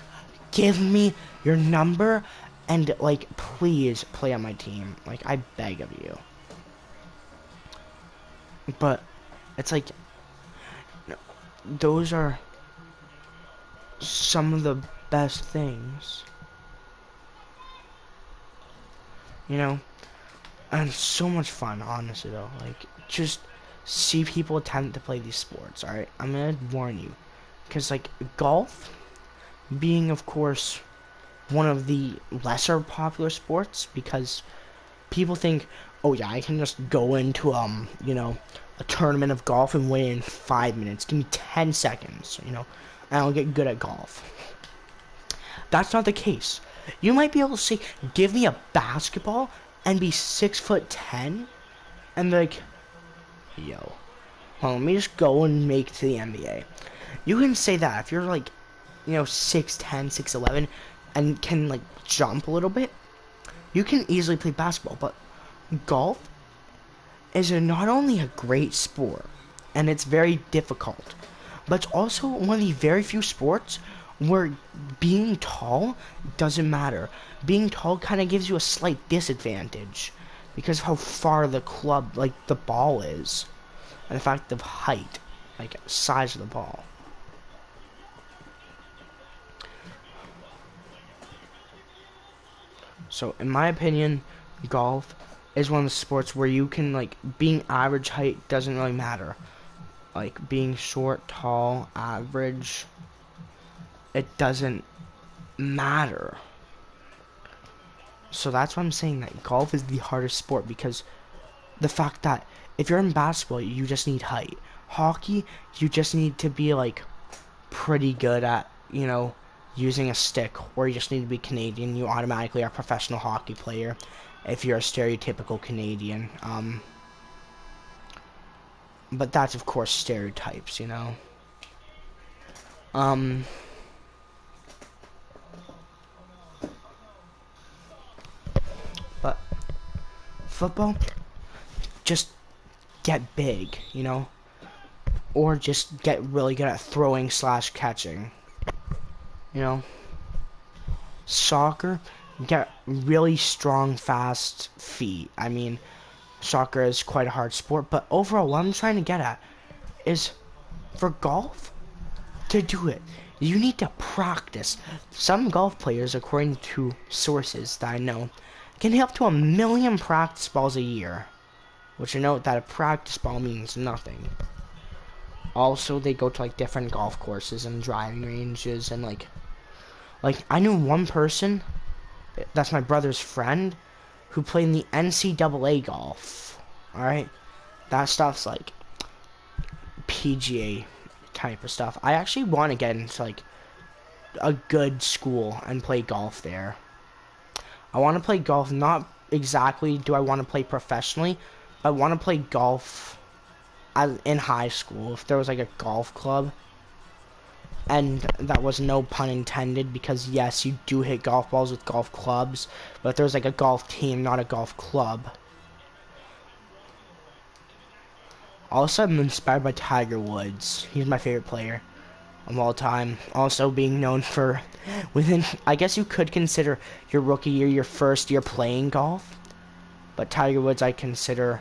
give me your number and like please play on my team. Like I beg of you. But it's like, those are some of the best things, you know, and it's so much fun, honestly though. Like, just see people attempt to play these sports. Alright, I'm gonna warn you, because like golf, being of course one of the lesser popular sports, because people think, oh yeah, I can just go into you know, a tournament of golf and win in 5 minutes. Give me 10 seconds, you know, and I'll get good at golf. That's not the case. You might be able to say, give me a basketball and be 6'10", and be like, yo, well, let me just go and make it to the NBA. You can say that if you're like, you know, 6'10", 6'11", and can like jump a little bit. You can easily play basketball, but golf is not only a great sport, and it's very difficult, but it's also one of the very few sports where being tall doesn't matter. Being tall kind of gives you a slight disadvantage because of how far the club, like the ball is, and the fact of height, like size of the ball. So in my opinion, golf is one of the sports where you can, like, being average height doesn't really matter. Like being short, tall, average, it doesn't matter. So that's why I'm saying that golf is the hardest sport, because the fact that if you're in basketball, you just need height. Hockey, you just need to be like pretty good at, you know, using a stick, or you just need to be Canadian. You automatically are a professional hockey player if you're a stereotypical Canadian. But that's of course stereotypes, you know. But football, just get big, you know, or just get really good at throwing slash catching. You know, soccer, you get really strong, fast feet. I mean, soccer is quite a hard sport, but overall, what I'm trying to get at is for golf, to do it, you need to practice. Some golf players, according to sources that I know, can hit up to 1,000,000 practice balls a year. Which, you know that a practice ball means nothing. Also, they go to like different golf courses and driving ranges and like I knew one person, that's my brother's friend, who played in the NCAA golf. Alright? That stuff's like PGA type of stuff. I actually want to get into like a good school and play golf there. I want to play golf, not exactly do I want to play professionally, I want to play golf in high school. If there was like a golf club, and that was no pun intended, because yes, you do hit golf balls with golf clubs, but if there's like a golf team, not a golf club. Also, I'm inspired by Tiger Woods. He's my favorite player of all time. Also being known for, within, I guess you could consider your rookie year your first year playing golf, but Tiger Woods I consider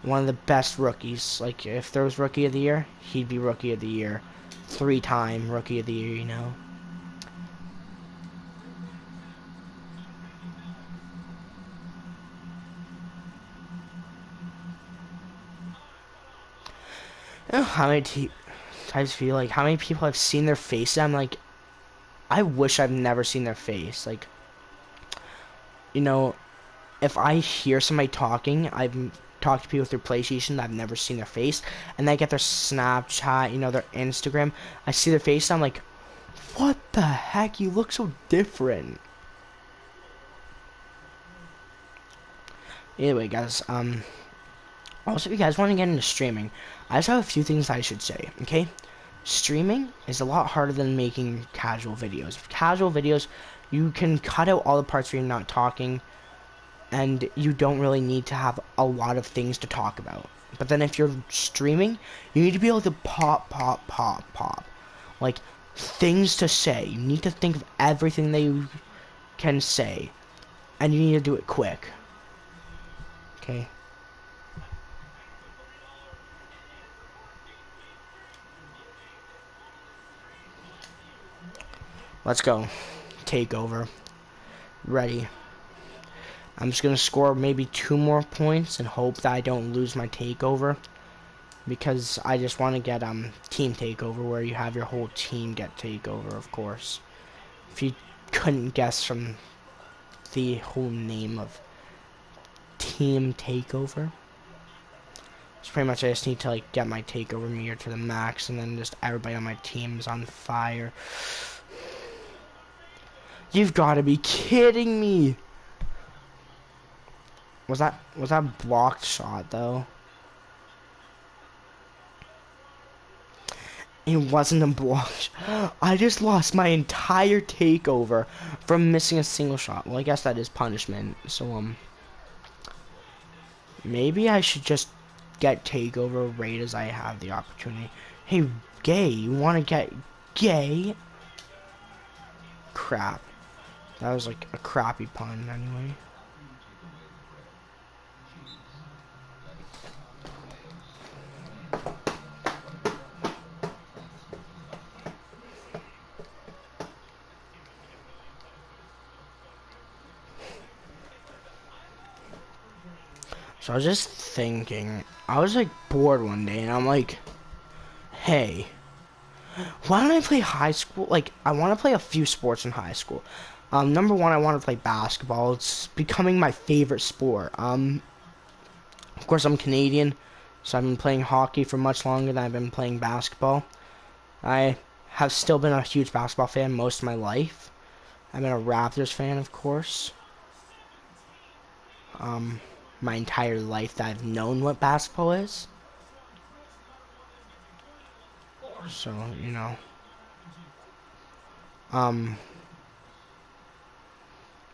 one of the best rookies. Like, if there was rookie of the year, he'd be rookie of the year. 3-time rookie of the year, you know. I don't know how many types feel like, how many people I've seen their faces. I'm like, I wish I've never seen their face. Like, you know, if I hear somebody talking, I've talked to people through PlayStation that I've never seen their face, and I get their Snapchat, you know, their Instagram. I see their face, and I'm like, what the heck? You look so different. Anyway, guys, also, if you guys want to get into streaming, I just have a few things I should say, okay? Streaming is a lot harder than making casual videos. Casual videos, you can cut out all the parts where you're not talking, and you don't really need to have a lot of things to talk about. But then if you're streaming, you need to be able to pop. Like, things to say. You need to think of everything that you can say, and you need to do it quick. Okay? Let's go. Takeover. Ready. I'm just going to score maybe 2 more points and hope that I don't lose my takeover. Because I just want to get team takeover, where you have your whole team get takeover, of course. If you couldn't guess from the whole name of team takeover. So pretty much I just need to like get my takeover meter to the max, and then just everybody on my team is on fire. You've got to be kidding me. Was that a blocked shot though? It wasn't a blocked shot. I just lost my entire takeover from missing a single shot. Well, I guess that is punishment. So maybe I should just get takeover right as I have the opportunity. Hey, gay, you want to get gay? Crap. That was like a crappy pun anyway. So I was just thinking, I was like bored one day and I'm like, hey, why don't I play high school? Like, I want to play a few sports in high school. Number one, I want to play basketball. It's becoming my favorite sport. Of course, I'm Canadian, so I've been playing hockey for much longer than I've been playing basketball. I have still been a huge basketball fan most of my life. I've been a Raptors fan, of course. My entire life that I've known what basketball is. So, you know.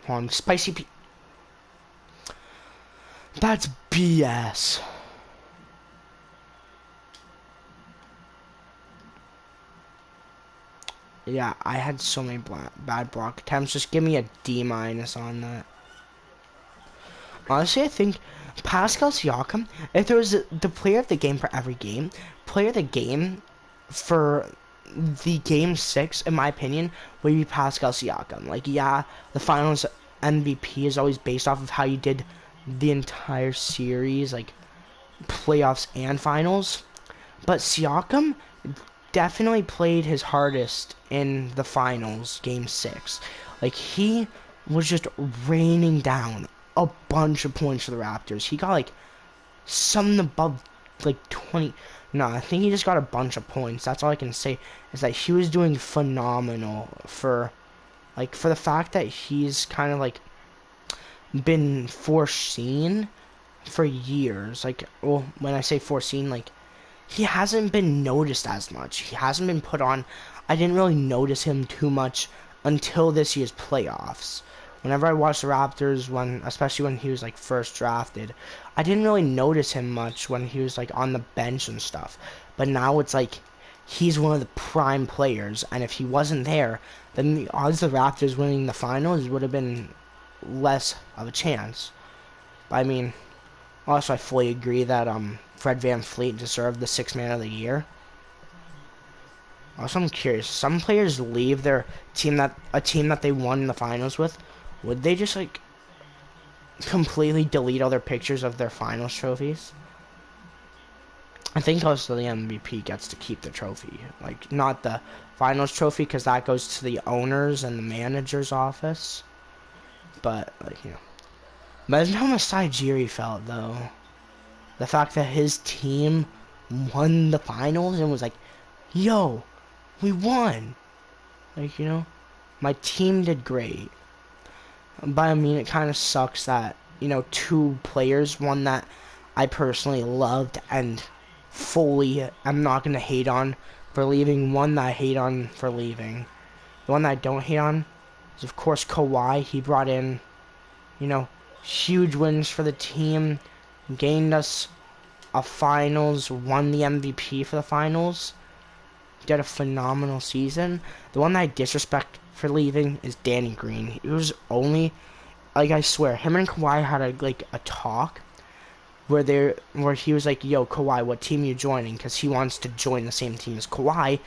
Hold on, that's BS. Yeah, I had so many bad block attempts. Just give me a D- on that. Honestly, I think Pascal Siakam, if there was the player of the game for every game, player of the game for the game 6, in my opinion, would be Pascal Siakam. Like, yeah, the finals MVP is always based off of how you did the entire series, like playoffs and finals. But Siakam definitely played his hardest in the finals, game 6. Like, he was just raining down a bunch of points for the Raptors. He got, like, something above, like, 20. No, I think he just got a bunch of points. That's all I can say, is that he was doing phenomenal for, like, for the fact that he's kind of, like, been foreseen for years. Like, well, when I say foreseen, like, he hasn't been noticed as much. He hasn't been put on. I didn't really notice him too much until this year's playoffs. Whenever I watched the Raptors, especially when he was like first drafted, I didn't really notice him much when he was like on the bench and stuff. But now it's like he's one of the prime players, and if he wasn't there, then the odds of the Raptors winning the finals would have been less of a chance. But I mean, also, I fully agree that Fred VanVleet deserved the Sixth Man of the Year. Also, I'm curious. Some players leave their team that they won the finals with. Would they just like completely delete all their pictures of their finals trophies? I think also the MVP gets to keep the trophy, like not the finals trophy, because that goes to the owners and the manager's office. But like imagine how Masai Ujiri felt though. The fact that his team won the finals and was like, yo, we won. Like, my team did great. But I mean, it kind of sucks that, two players, one that I personally loved and fully I'm not going to hate on for leaving, one that I hate on for leaving. The one that I don't hate on is, of course, Kawhi. He brought in, huge wins for the team, gained us a finals, won the MVP for the finals, did a phenomenal season. The one that I disrespect for leaving is Danny Green. It was only, like, I swear, him and Kawhi had a talk where he was like, yo, Kawhi, what team you joining? Because he wants to join the same team as Kawhi,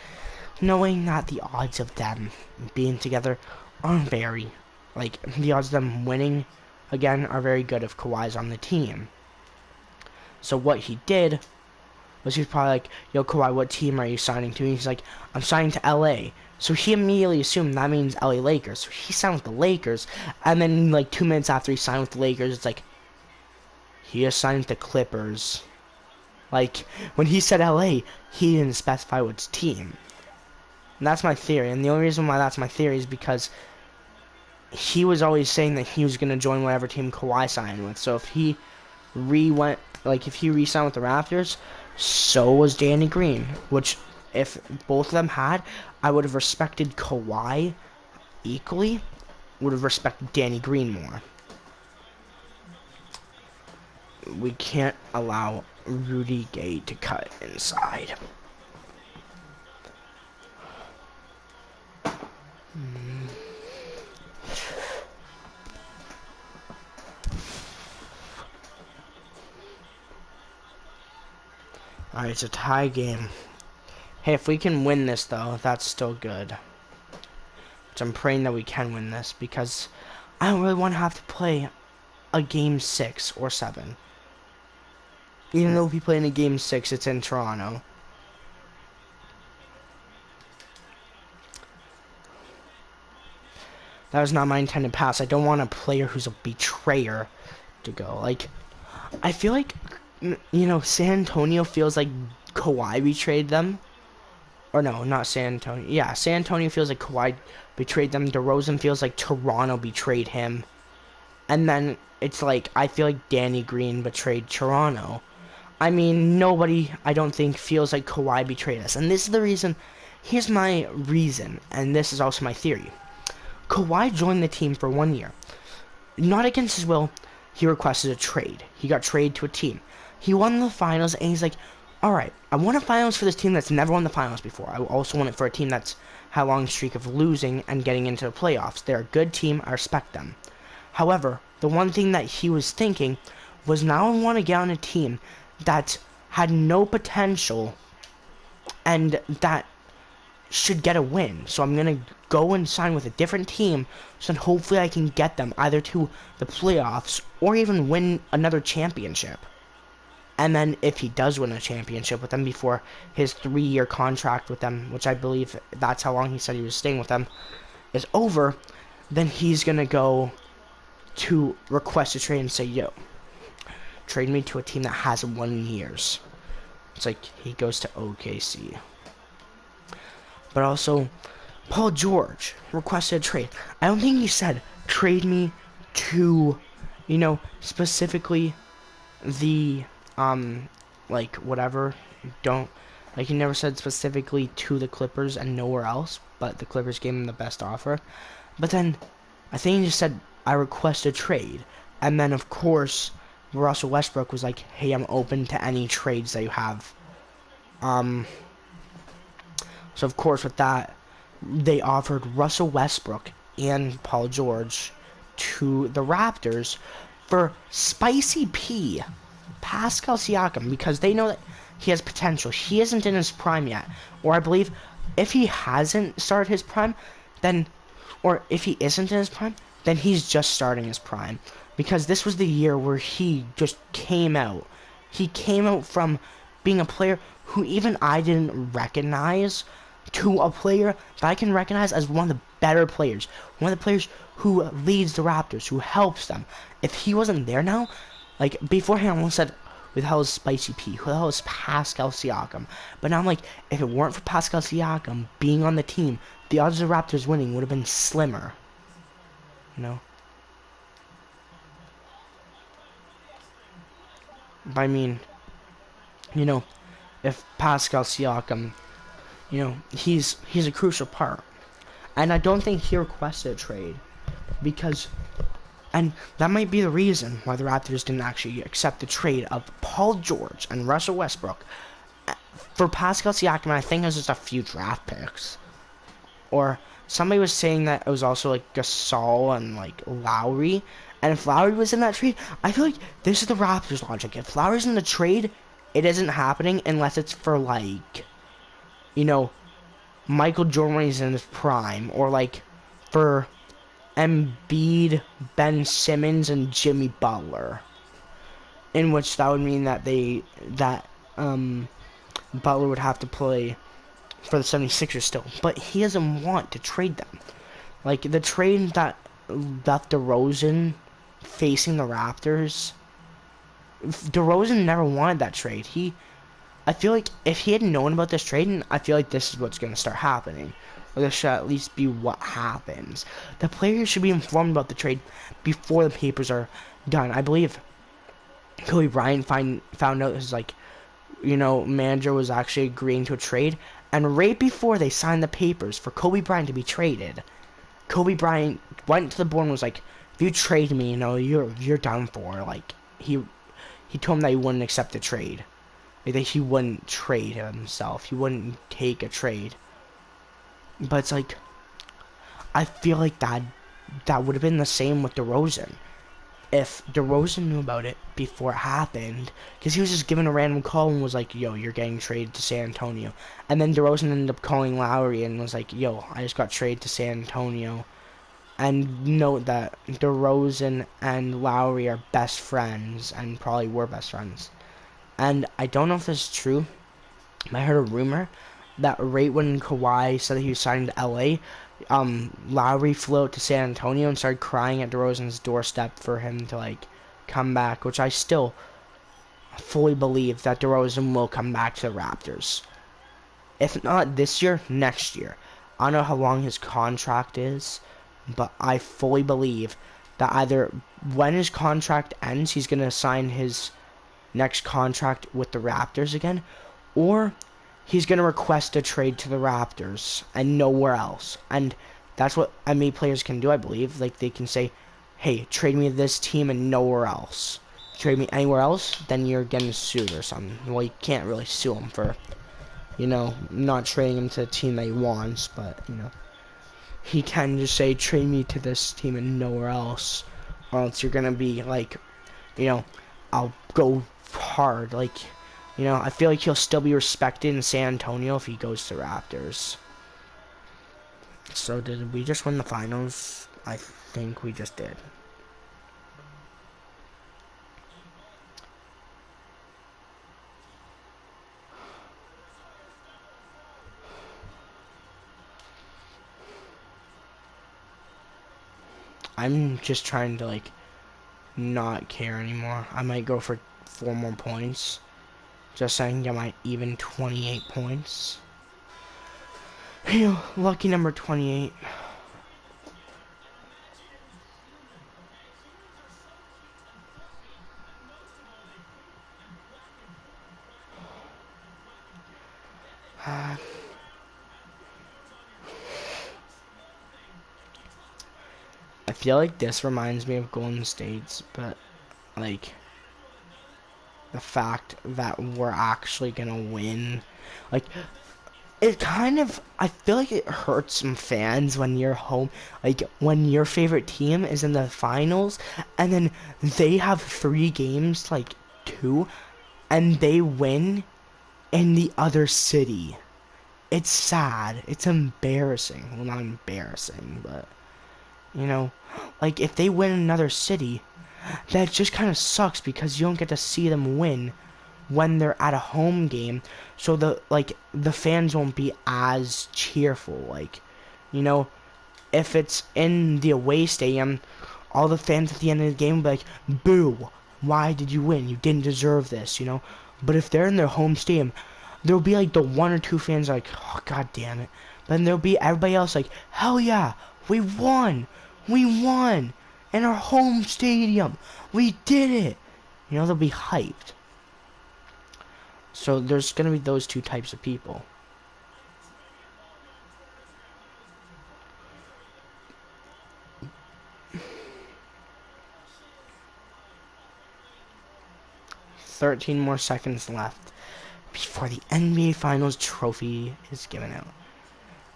knowing that the odds of them being together aren't very, like, the odds of them winning again are very good if Kawhi's on the team. So what he did was he was probably like, yo, Kawhi, what team are you signing to? And he's like, I'm signing to LA. So he immediately assumed that means LA Lakers. So he signed with the Lakers. And then, like, 2 minutes after he signed with the Lakers, it's like, he is signed with the Clippers. Like, when he said LA, he didn't specify which team. And that's my theory. And the only reason why that's my theory is because he was always saying that he was going to join whatever team Kawhi signed with. So if he re-signed with the Raptors, so was Danny Green, which if both of them had, I would have respected Kawhi equally, would have respected Danny Green more. We can't allow Rudy Gay to cut inside. Alright, it's a tie game. Hey, if we can win this, though, that's still good. Which I'm praying that we can win this, because I don't really want to have to play a game 6 or 7. Even though if we play in a game 6, it's in Toronto. That was not my intended pass. I don't want a player who's a betrayer to go. Like, I feel like, San Antonio feels like Kawhi betrayed them. Or no, not San Antonio. Yeah, San Antonio feels like Kawhi betrayed them. DeRozan feels like Toronto betrayed him. And then it's like, I feel like Danny Green betrayed Toronto. I mean, nobody, I don't think, feels like Kawhi betrayed us. And this is the reason, here's my reason, and this is also my theory. Kawhi joined the team for 1 year. Not against his will, he requested a trade. He got traded to a team. He won the finals, and he's like, Alright, I want a finals for this team that's never won the finals before. I also want it for a team that's had a long streak of losing and getting into the playoffs. They're a good team, I respect them. However, the one thing that he was thinking was now I want to get on a team that had no potential and that should get a win. So I'm going to go and sign with a different team so that hopefully I can get them either to the playoffs or even win another championship. And then if he does win a championship with them before his 3-year contract with them, which I believe that's how long he said he was staying with them, is over, then he's going to go to request a trade and say, yo, trade me to a team that hasn't won in years. It's like he goes to OKC. But also, Paul George requested a trade. I don't think he said, trade me to, you know, specifically the, like, whatever. Don't, like, he never said specifically to the Clippers and nowhere else, but the Clippers gave him the best offer. But then, I think he just said, I request a trade. And then, of course, Russell Westbrook was like, hey, I'm open to any trades that you have. So, of course, with that, they offered Russell Westbrook and Paul George to the Raptors for Spicy P, Pascal Siakam, because they know that he has potential. He isn't in his prime yet. Or I believe if he hasn't started his prime, then, or if he isn't in his prime, then he's just starting his prime. Because this was the year where he just came out. He came out from being a player who even I didn't recognize to a player that I can recognize as one of the better players. One of the players who leads the Raptors, who helps them. If he wasn't there now, like, beforehand I almost said, who the hell is Spicy P? Who the hell is Pascal Siakam? But now I'm like, if it weren't for Pascal Siakam being on the team, the odds of the Raptors winning would have been slimmer. You know? But I mean, you know, if Pascal Siakam, you know, he's a crucial part. And I don't think he requested a trade because, and that might be the reason why the Raptors didn't actually accept the trade of Paul George and Russell Westbrook for Pascal Siakam. I think it was just a few draft picks. Or somebody was saying that it was also like Gasol and like Lowry. And if Lowry was in that trade, I feel like this is the Raptors' logic. If Lowry's in the trade, it isn't happening unless it's for, like, you know, Michael Jordan when he's in his prime. Or, like, for Embiid, Ben Simmons, and Jimmy Butler. In which that would mean that Butler would have to play for the 76ers still. But he doesn't want to trade them. Like, the trade that left DeRozan facing the Raptors, DeRozan never wanted that trade. I feel like if he had known about this trade, I feel like this is what's going to start happening. Or this should at least be what happens. The players should be informed about the trade before the papers are done. I believe Kobe Bryant found out his, like, you know, manager was actually agreeing to a trade, and right before they signed the papers for Kobe Bryant to be traded, Kobe Bryant went to the board and was like, if you trade me, you know, you're done for. Like, he told him that he wouldn't accept the trade. Like, that he wouldn't trade himself. He wouldn't take a trade. But it's like, I feel like that would have been the same with DeRozan. If DeRozan knew about it before it happened, because he was just given a random call and was like, yo, you're getting traded to San Antonio. And then DeRozan ended up calling Lowry and was like, yo, I just got traded to San Antonio. And note that DeRozan and Lowry are best friends, and probably were best friends. And I don't know if this is true, but I heard a rumor that right when Kawhi said that he was signing to LA, Lowry flew out to San Antonio and started crying at DeRozan's doorstep for him to, like, come back, which I still fully believe that DeRozan will come back to the Raptors. If not this year, next year. I don't know how long his contract is, but I fully believe that either when his contract ends, he's going to sign his next contract with the Raptors again, or he's going to request a trade to the Raptors and nowhere else. And that's what NBA players can do, I believe. Like, they can say, hey, trade me to this team and nowhere else. trade me anywhere else, then you're getting sued or something. Well, you can't really sue him for, you know, not trading him to the team that he wants, but, you know, he can just say, trade me to this team and nowhere else, or else you're gonna be like, you know, I'll go hard. Like, you know, I feel like he'll still be respected in San Antonio if he goes to Raptors. So did we just win the finals? I think we just did. I'm just trying to, like, not care anymore. I might go for 4 more points, just so I can get my even 28 points. You know, lucky number 28. I feel like this reminds me of Golden State's, but, like, the fact that we're actually gonna win, like, it kind of, I feel like it hurts some fans when you're home, like, when your favorite team is in the finals, and then they have 3 games, like, 2, and they win in the other city. It's sad. It's embarrassing. Well, not embarrassing, but, you know, like, if they win another city, that just kind of sucks because you don't get to see them win when they're at a home game, so the fans won't be as cheerful. Like, you know, if it's in the away stadium, all the fans at the end of the game will be like, boo, why did you win? You didn't deserve this, you know. But if they're in their home stadium, there'll be like the 1 or 2 fans like, oh, god damn it. But then there'll be everybody else like, hell yeah, we won, in our home stadium, we did it. You know, they'll be hyped. So there's going to be those 2 types of people. "13 more seconds left before the NBA Finals trophy is given out."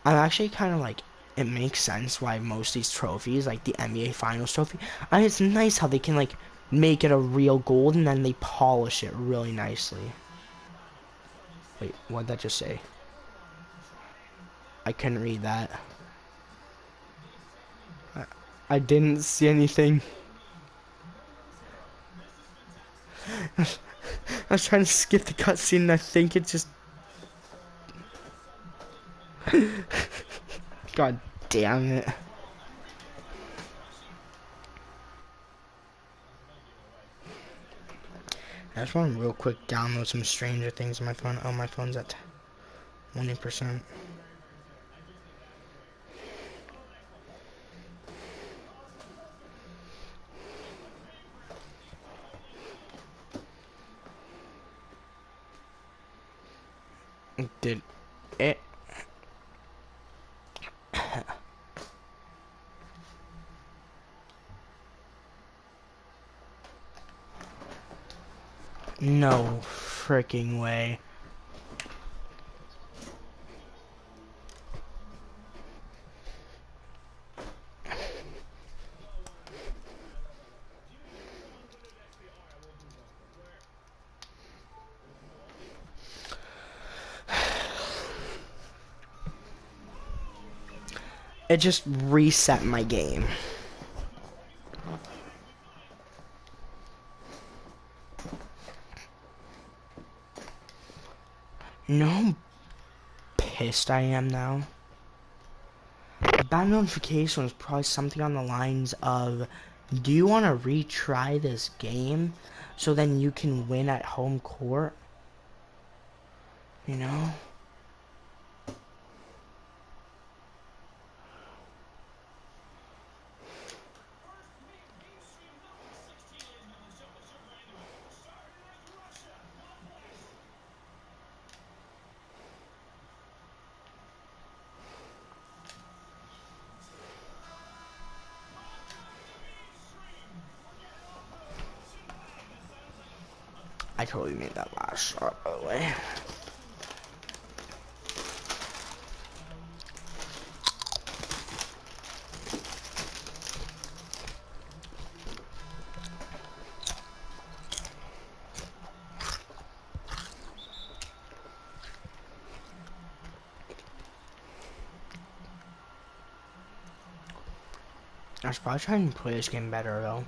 I'm actually kind of like, it makes sense why most of these trophies, like the NBA Finals trophy, I mean, it's nice how they can, like, make it a real gold and then they polish it really nicely. Wait, what'd that just say? I couldn't read that. I didn't see anything. I was trying to skip the cutscene and I think it just... God damn it. I just want to real quick download some Stranger Things on my phone. Oh, my phone's at 20%. Did it... No freaking way. It just reset my game. You know how pissed I am now? That notification was probably something on the lines of, do you want to retry this game so then you can win at home court? You know? I totally made that last shot, by the way. I should probably try and play this game better, though.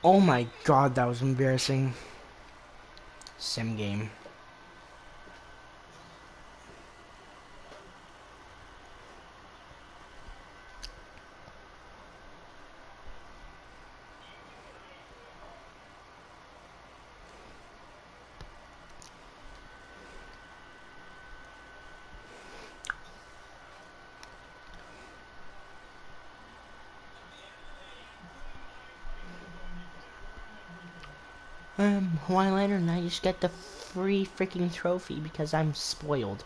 Oh my god, that was embarrassing. Sim game. Hawaiian Liner, and I just get the free freaking trophy because I'm spoiled.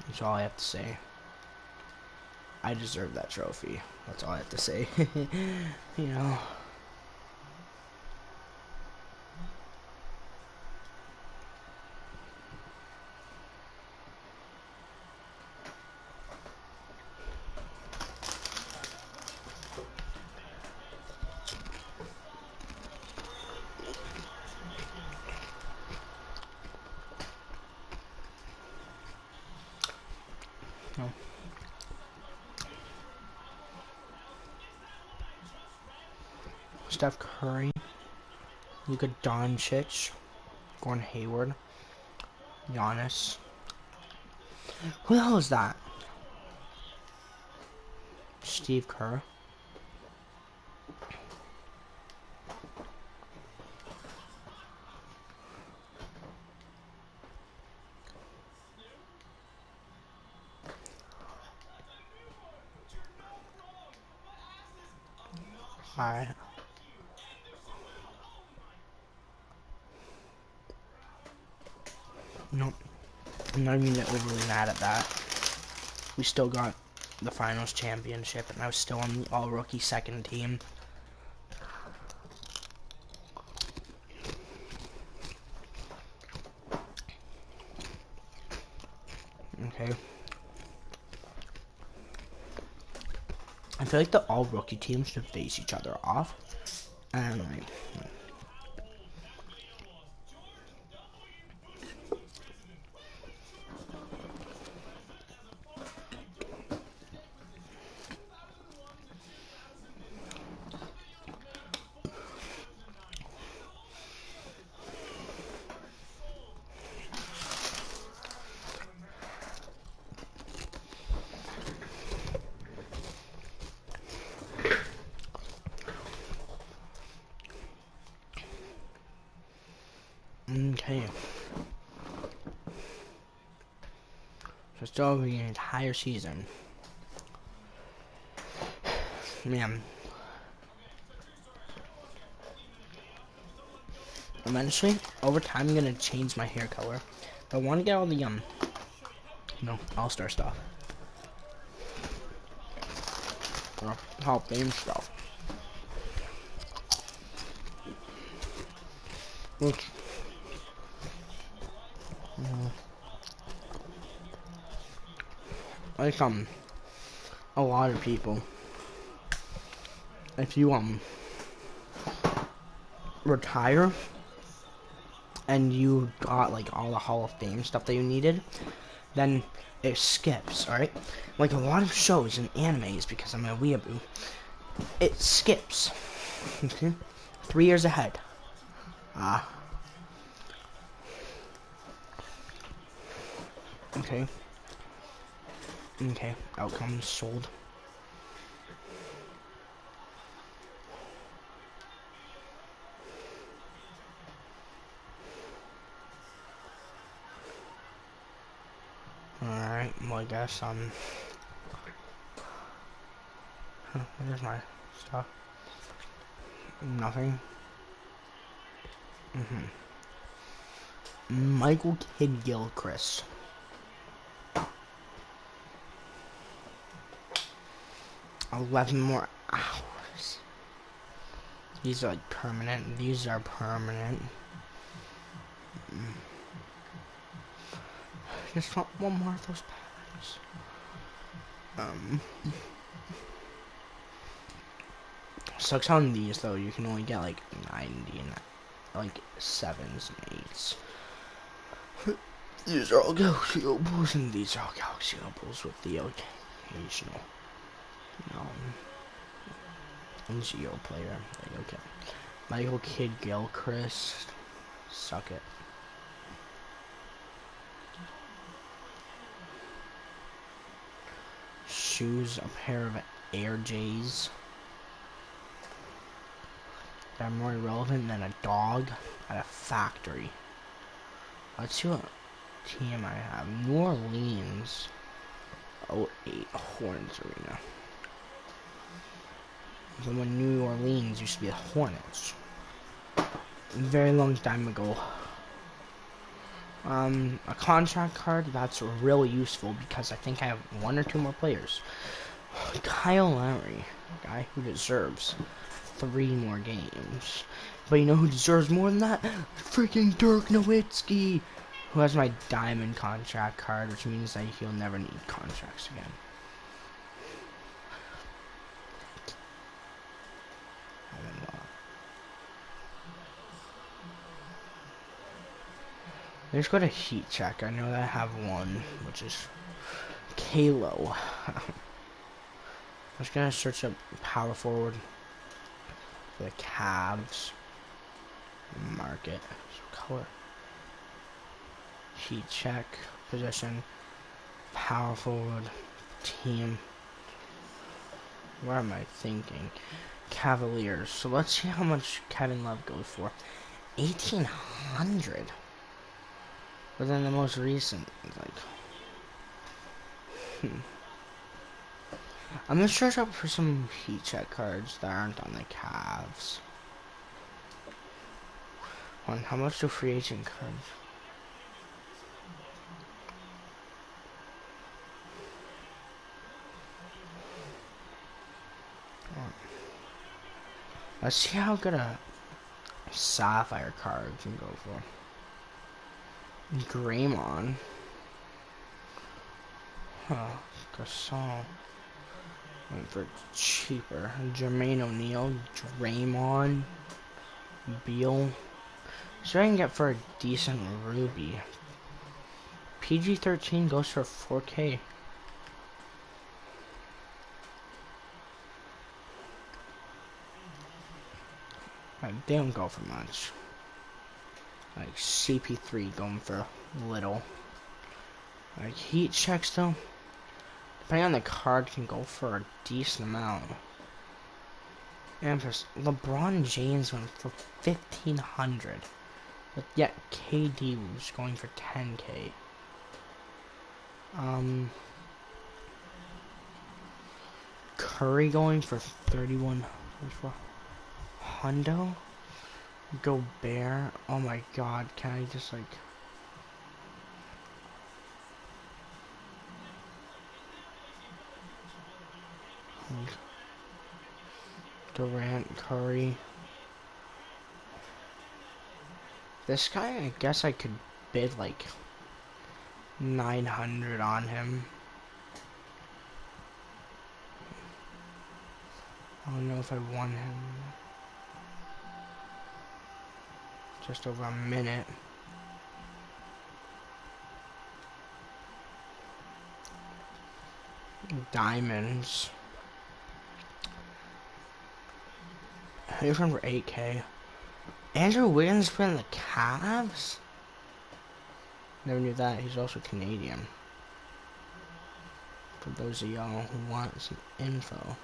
That's all I have to say. I deserve that trophy. That's all I have to say. You know. No. Steph Curry, Luka Doncic, Gordon Hayward, Giannis. Who the hell is that? Steve Kerr. Alright. Nope. I'm not even overly mad at that. We still got the finals championship, and I was still on the all-rookie second team. Okay. I feel like the all-rookie teams should face each other off. And like, okay. So still the entire season. Man. Eventually, over time, I'm gonna change my hair color. But I want to get all the all-star stuff. Or Hall of Fame stuff. Which, like a lot of people, if you retire and you got like all the Hall of Fame stuff that you needed, then it skips, alright? Like a lot of shows and animes, because I'm a weeaboo, it skips. Okay? 3 years ahead. Ah. Okay. Okay. Outcomes sold. Alright, well I guess, there's my stuff. Nothing. Michael Kidd Gilchrist. 11 more hours. These are like permanent. These are permanent. Just want one more of those packs. Sucks on these though. You can only get like 90 and like 7s and 8s. These are all Galaxy Opals, and these are all Galaxy Opals with the occasional Geo player. Like, okay. Michael Kidd Gilchrist. Suck it. Shoes, a pair of Air J's. That are more relevant than a dog at a factory. Let's see what team I have. New Orleans. 08 Hornets Arena. So when New Orleans used to be the Hornets. A very long time ago. A contract card, that's really useful because I think I have 1 or 2 more players. Kyle Lowry, a guy who deserves 3 more games. But you know who deserves more than that? Freaking Dirk Nowitzki, who has my diamond contract card, which means that he'll never need contracts again. Let's go to heat check. I know that I have 1, which is Kalo. I'm just gonna search up power forward for the Cavs. Market. So color. Heat check. Position. Power forward. Team. What am I thinking? Cavaliers. So let's see how much Kevin Love goes for. 1,800. But then the most recent, like, I'm gonna search up for some heat check cards that aren't on the Cavs. How much do free agent cards? Let's see how good a sapphire card can go for. Draymond. Huh. Gasol. Went for cheaper. Jermaine O'Neal. Draymond. Beal. So I can get for a decent Ruby. PG-13 goes for 4K. They don't go for much. Like CP3 going for little. Like heat checks though, depending on the card, can go for a decent amount. And for LeBron James went for 1,500, but yet KD was going for 10K. Curry going for 31. For Hundo. Gobert. Oh my God! Can I just like? Durant, Curry. This guy, I guess I could bid like 900 on him. I don't know if I want him. Just over a minute. Diamonds. Who's run for 8K? Andrew Wiggins playing the Cavs? Never knew that. He's also Canadian. For those of y'all who want some info.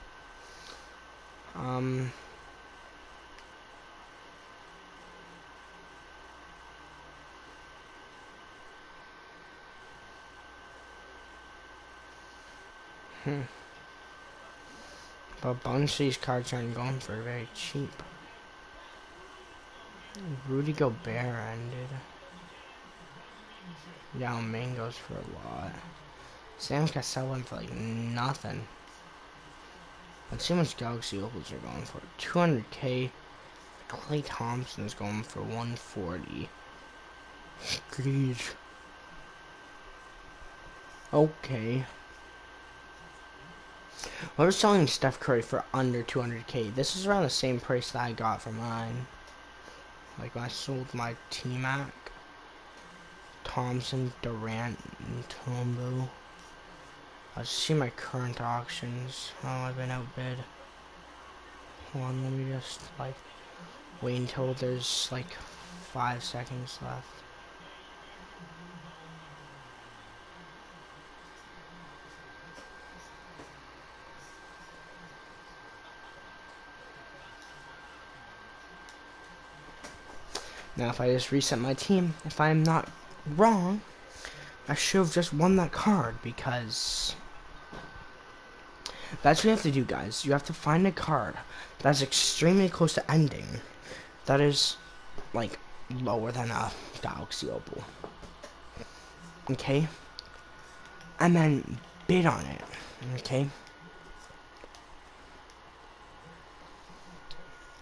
But a bunch of these cards aren't going for very cheap. Rudy Gobert ended. Yao Ming goes for a lot. Sam Cassell went for like nothing. Let's see how much Galaxy Opals are going for. 200K. Klay Thompson is going for 140. Greed. Okay. I was selling Steph Curry for under 200K. This is around the same price that I got for mine. Like when I sold my T-Mac. Thompson, Durant, and Tombo. Let's see my current auctions. Oh, I've been outbid. Hold on, let me just like wait until there's like 5 seconds left. Now if I just reset my team, if I'm not wrong, I should have just won that card because that's what you have to do, guys. You have to find a card that's extremely close to ending that is like lower than a Galaxy Opal. Okay? And then bid on it. Okay?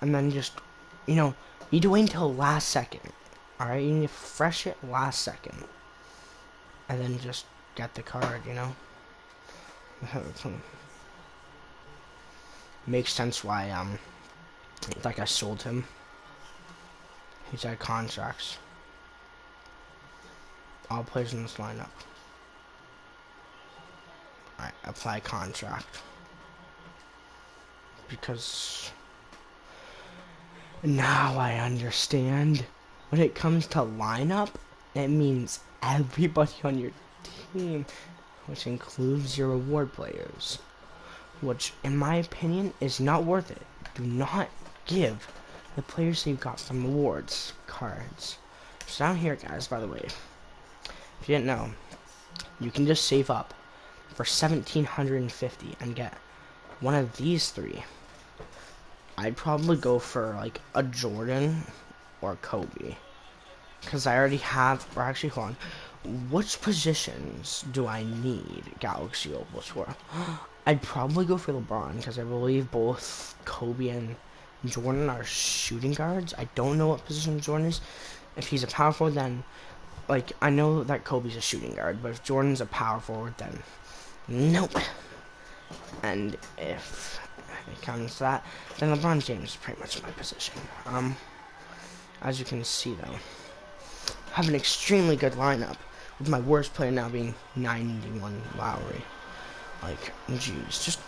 And then just, you know, you need to wait until last second. Alright? You need to fresh it last second. And then just get the card, you know? Makes sense why, like I sold him. He's had contracts. All players in this lineup. Alright, apply contract. Because now I understand. When it comes to lineup, it means everybody on your team, which includes your reward players. Which, in my opinion, is not worth it. Do not give the players that you got from rewards cards. So down here, guys, by the way, if you didn't know, you can just save up for 1,750 and get one of these three. I'd probably go for like a Jordan or Kobe, because I already have. Or actually, hold on. Which positions do I need Galaxy Opals for? I'd probably go for LeBron, because I believe both Kobe and Jordan are shooting guards. I don't know what position Jordan is. If he's a power forward, then, like, I know that Kobe's a shooting guard, but if Jordan's a power forward, then nope. And if it comes to that, then LeBron James is pretty much my position. As you can see, though, I have an extremely good lineup, with my worst player now being 91 Lowry. Like, jeez, just